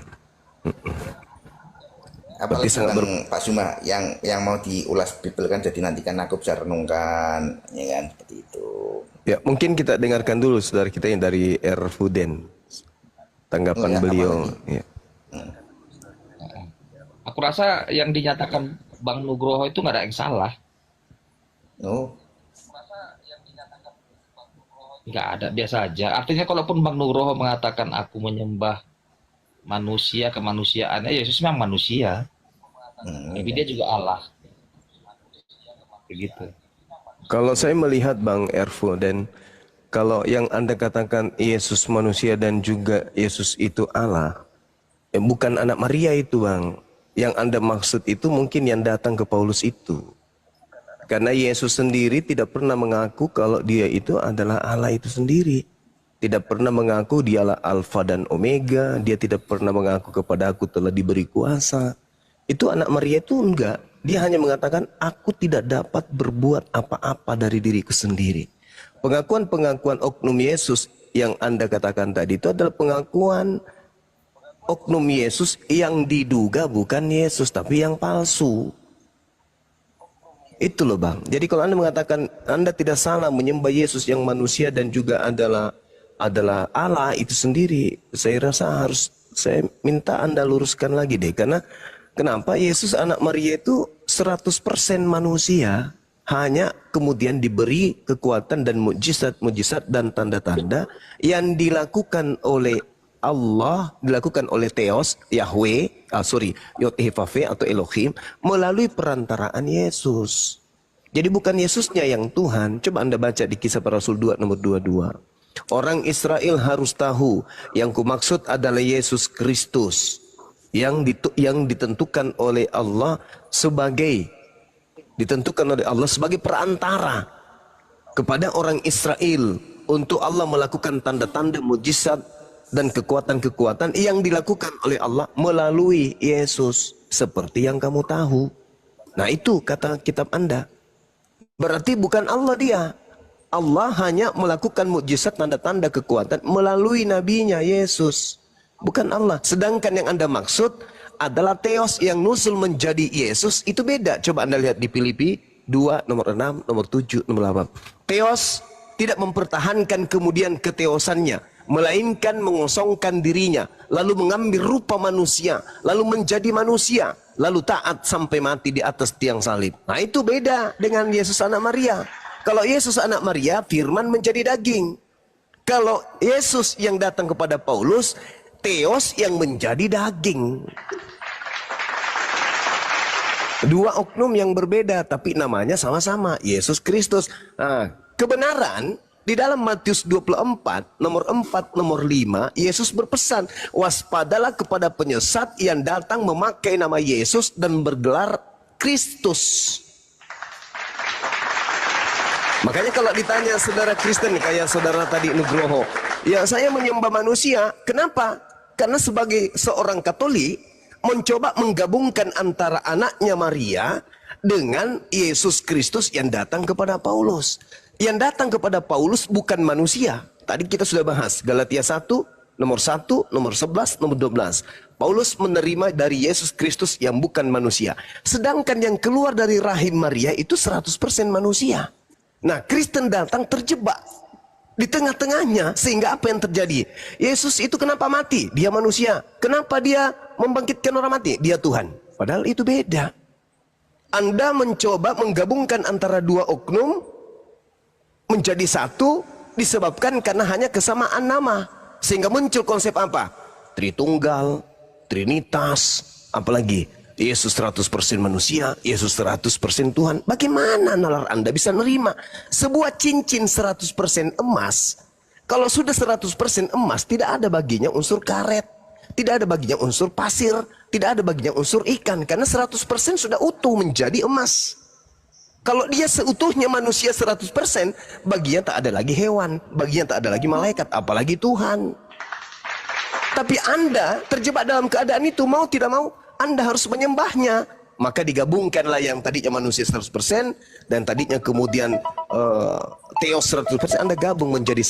Apalagi sangat Bang Pak Suma yang mau diulas Bible kan, jadi nanti kan aku bisa renungkan, ya kan, seperti itu. Ya, mungkin kita dengarkan dulu saudara kita yang dari Erfuden. Tanggapan Oh, ya, beliau. apalagi? Ya. Aku rasa yang dinyatakan Bang Nugroho itu nggak ada yang salah. Oh, Nggak ada, biasa aja. Artinya kalaupun Bang Nugroho mengatakan aku menyembah manusia kemanusiaannya, Yesus memang manusia. Tapi dia juga Allah. Begitu. Kalau saya melihat Bang Erfuden, kalau yang Anda katakan Yesus manusia dan juga Yesus itu Allah, bukan anak Maria itu Bang. Yang Anda maksud itu mungkin yang datang ke Paulus itu. Karena Yesus sendiri tidak pernah mengaku kalau dia itu adalah Allah itu sendiri. Tidak pernah mengaku dialah Alfa dan Omega. Dia tidak pernah mengaku kepada aku telah diberi kuasa. Itu anak Maria itu enggak. Dia hanya mengatakan aku tidak dapat berbuat apa-apa dari diriku sendiri. Pengakuan-pengakuan oknum Yesus yang Anda katakan tadi itu adalah pengakuan oknum Yesus yang diduga bukan Yesus tapi yang palsu. Itu loh Bang. Jadi kalau Anda mengatakan Anda tidak salah menyembah Yesus yang manusia dan juga adalah Allah itu sendiri, saya rasa harus saya minta Anda luruskan lagi deh. Karena kenapa Yesus anak Maria itu 100% manusia, hanya kemudian diberi kekuatan dan mujizat-mujizat dan tanda-tanda yang dilakukan oleh Allah, dilakukan oleh Theos, Yahweh, Yod-Heh-Vav-He atau Elohim melalui perantaraan Yesus. Jadi bukan Yesusnya yang Tuhan. Coba Anda baca di Kisah Para Rasul 2 nomor 22. Orang Israel harus tahu yang kumaksud adalah Yesus Kristus yang ditentukan oleh Allah sebagai perantara kepada orang Israel untuk Allah melakukan tanda-tanda mujizat dan kekuatan-kekuatan yang dilakukan oleh Allah melalui Yesus seperti yang kamu tahu. Nah itu kata kitab Anda. Berarti bukan Allah dia. Allah hanya melakukan mukjizat tanda-tanda kekuatan melalui nabinya Yesus. Bukan Allah. Sedangkan yang Anda maksud adalah Theos yang nusul menjadi Yesus. Itu beda. Coba Anda lihat di Filipi 2 nomor 6, nomor 7, nomor 8. Theos tidak mempertahankan kemudian keteosannya, melainkan mengosongkan dirinya, lalu mengambil rupa manusia, lalu menjadi manusia, lalu taat sampai mati di atas tiang salib. Nah itu beda dengan Yesus anak Maria. Kalau Yesus anak Maria, firman menjadi daging. Kalau Yesus yang datang kepada Paulus, Theos yang menjadi daging. Dua oknum yang berbeda, tapi namanya sama-sama, Yesus Kristus. Nah, kebenaran di dalam Matius 24, nomor 4, nomor 5, Yesus berpesan, waspadalah kepada penyesat yang datang memakai nama Yesus dan bergelar Kristus. Makanya kalau ditanya saudara Kristen kayak saudara tadi Nugroho, ya saya menyembah manusia. Kenapa? Karena sebagai seorang Katolik mencoba menggabungkan antara anaknya Maria dengan Yesus Kristus yang datang kepada Paulus. Yang datang kepada Paulus bukan manusia. Tadi kita sudah bahas Galatia 1, nomor 1, nomor 11, nomor 12. Paulus menerima dari Yesus Kristus yang bukan manusia. Sedangkan yang keluar dari rahim Maria itu 100% manusia. Nah, Kristen datang terjebak di tengah-tengahnya, sehingga apa yang terjadi? Yesus itu kenapa mati? Dia manusia. Kenapa dia membangkitkan orang mati? Dia Tuhan. Padahal itu beda. Anda mencoba menggabungkan antara dua oknum menjadi satu disebabkan karena hanya kesamaan nama. Sehingga muncul konsep apa? Tritunggal, Trinitas, apalagi Yesus 100% manusia, Yesus 100% Tuhan. Bagaimana nalar Anda bisa nerima sebuah cincin 100% emas? Kalau sudah 100% emas, tidak ada baginya unsur karet, tidak ada baginya unsur pasir, tidak ada baginya unsur ikan, karena 100% sudah utuh menjadi emas. Kalau dia seutuhnya manusia 100%, baginya tak ada lagi hewan, baginya tak ada lagi malaikat, apalagi Tuhan. Tapi Anda terjebak dalam keadaan itu, mau tidak mau, Anda harus menyembahnya. Maka digabungkanlah yang tadinya manusia 100% dan tadinya kemudian Theos 100%, Anda gabung menjadi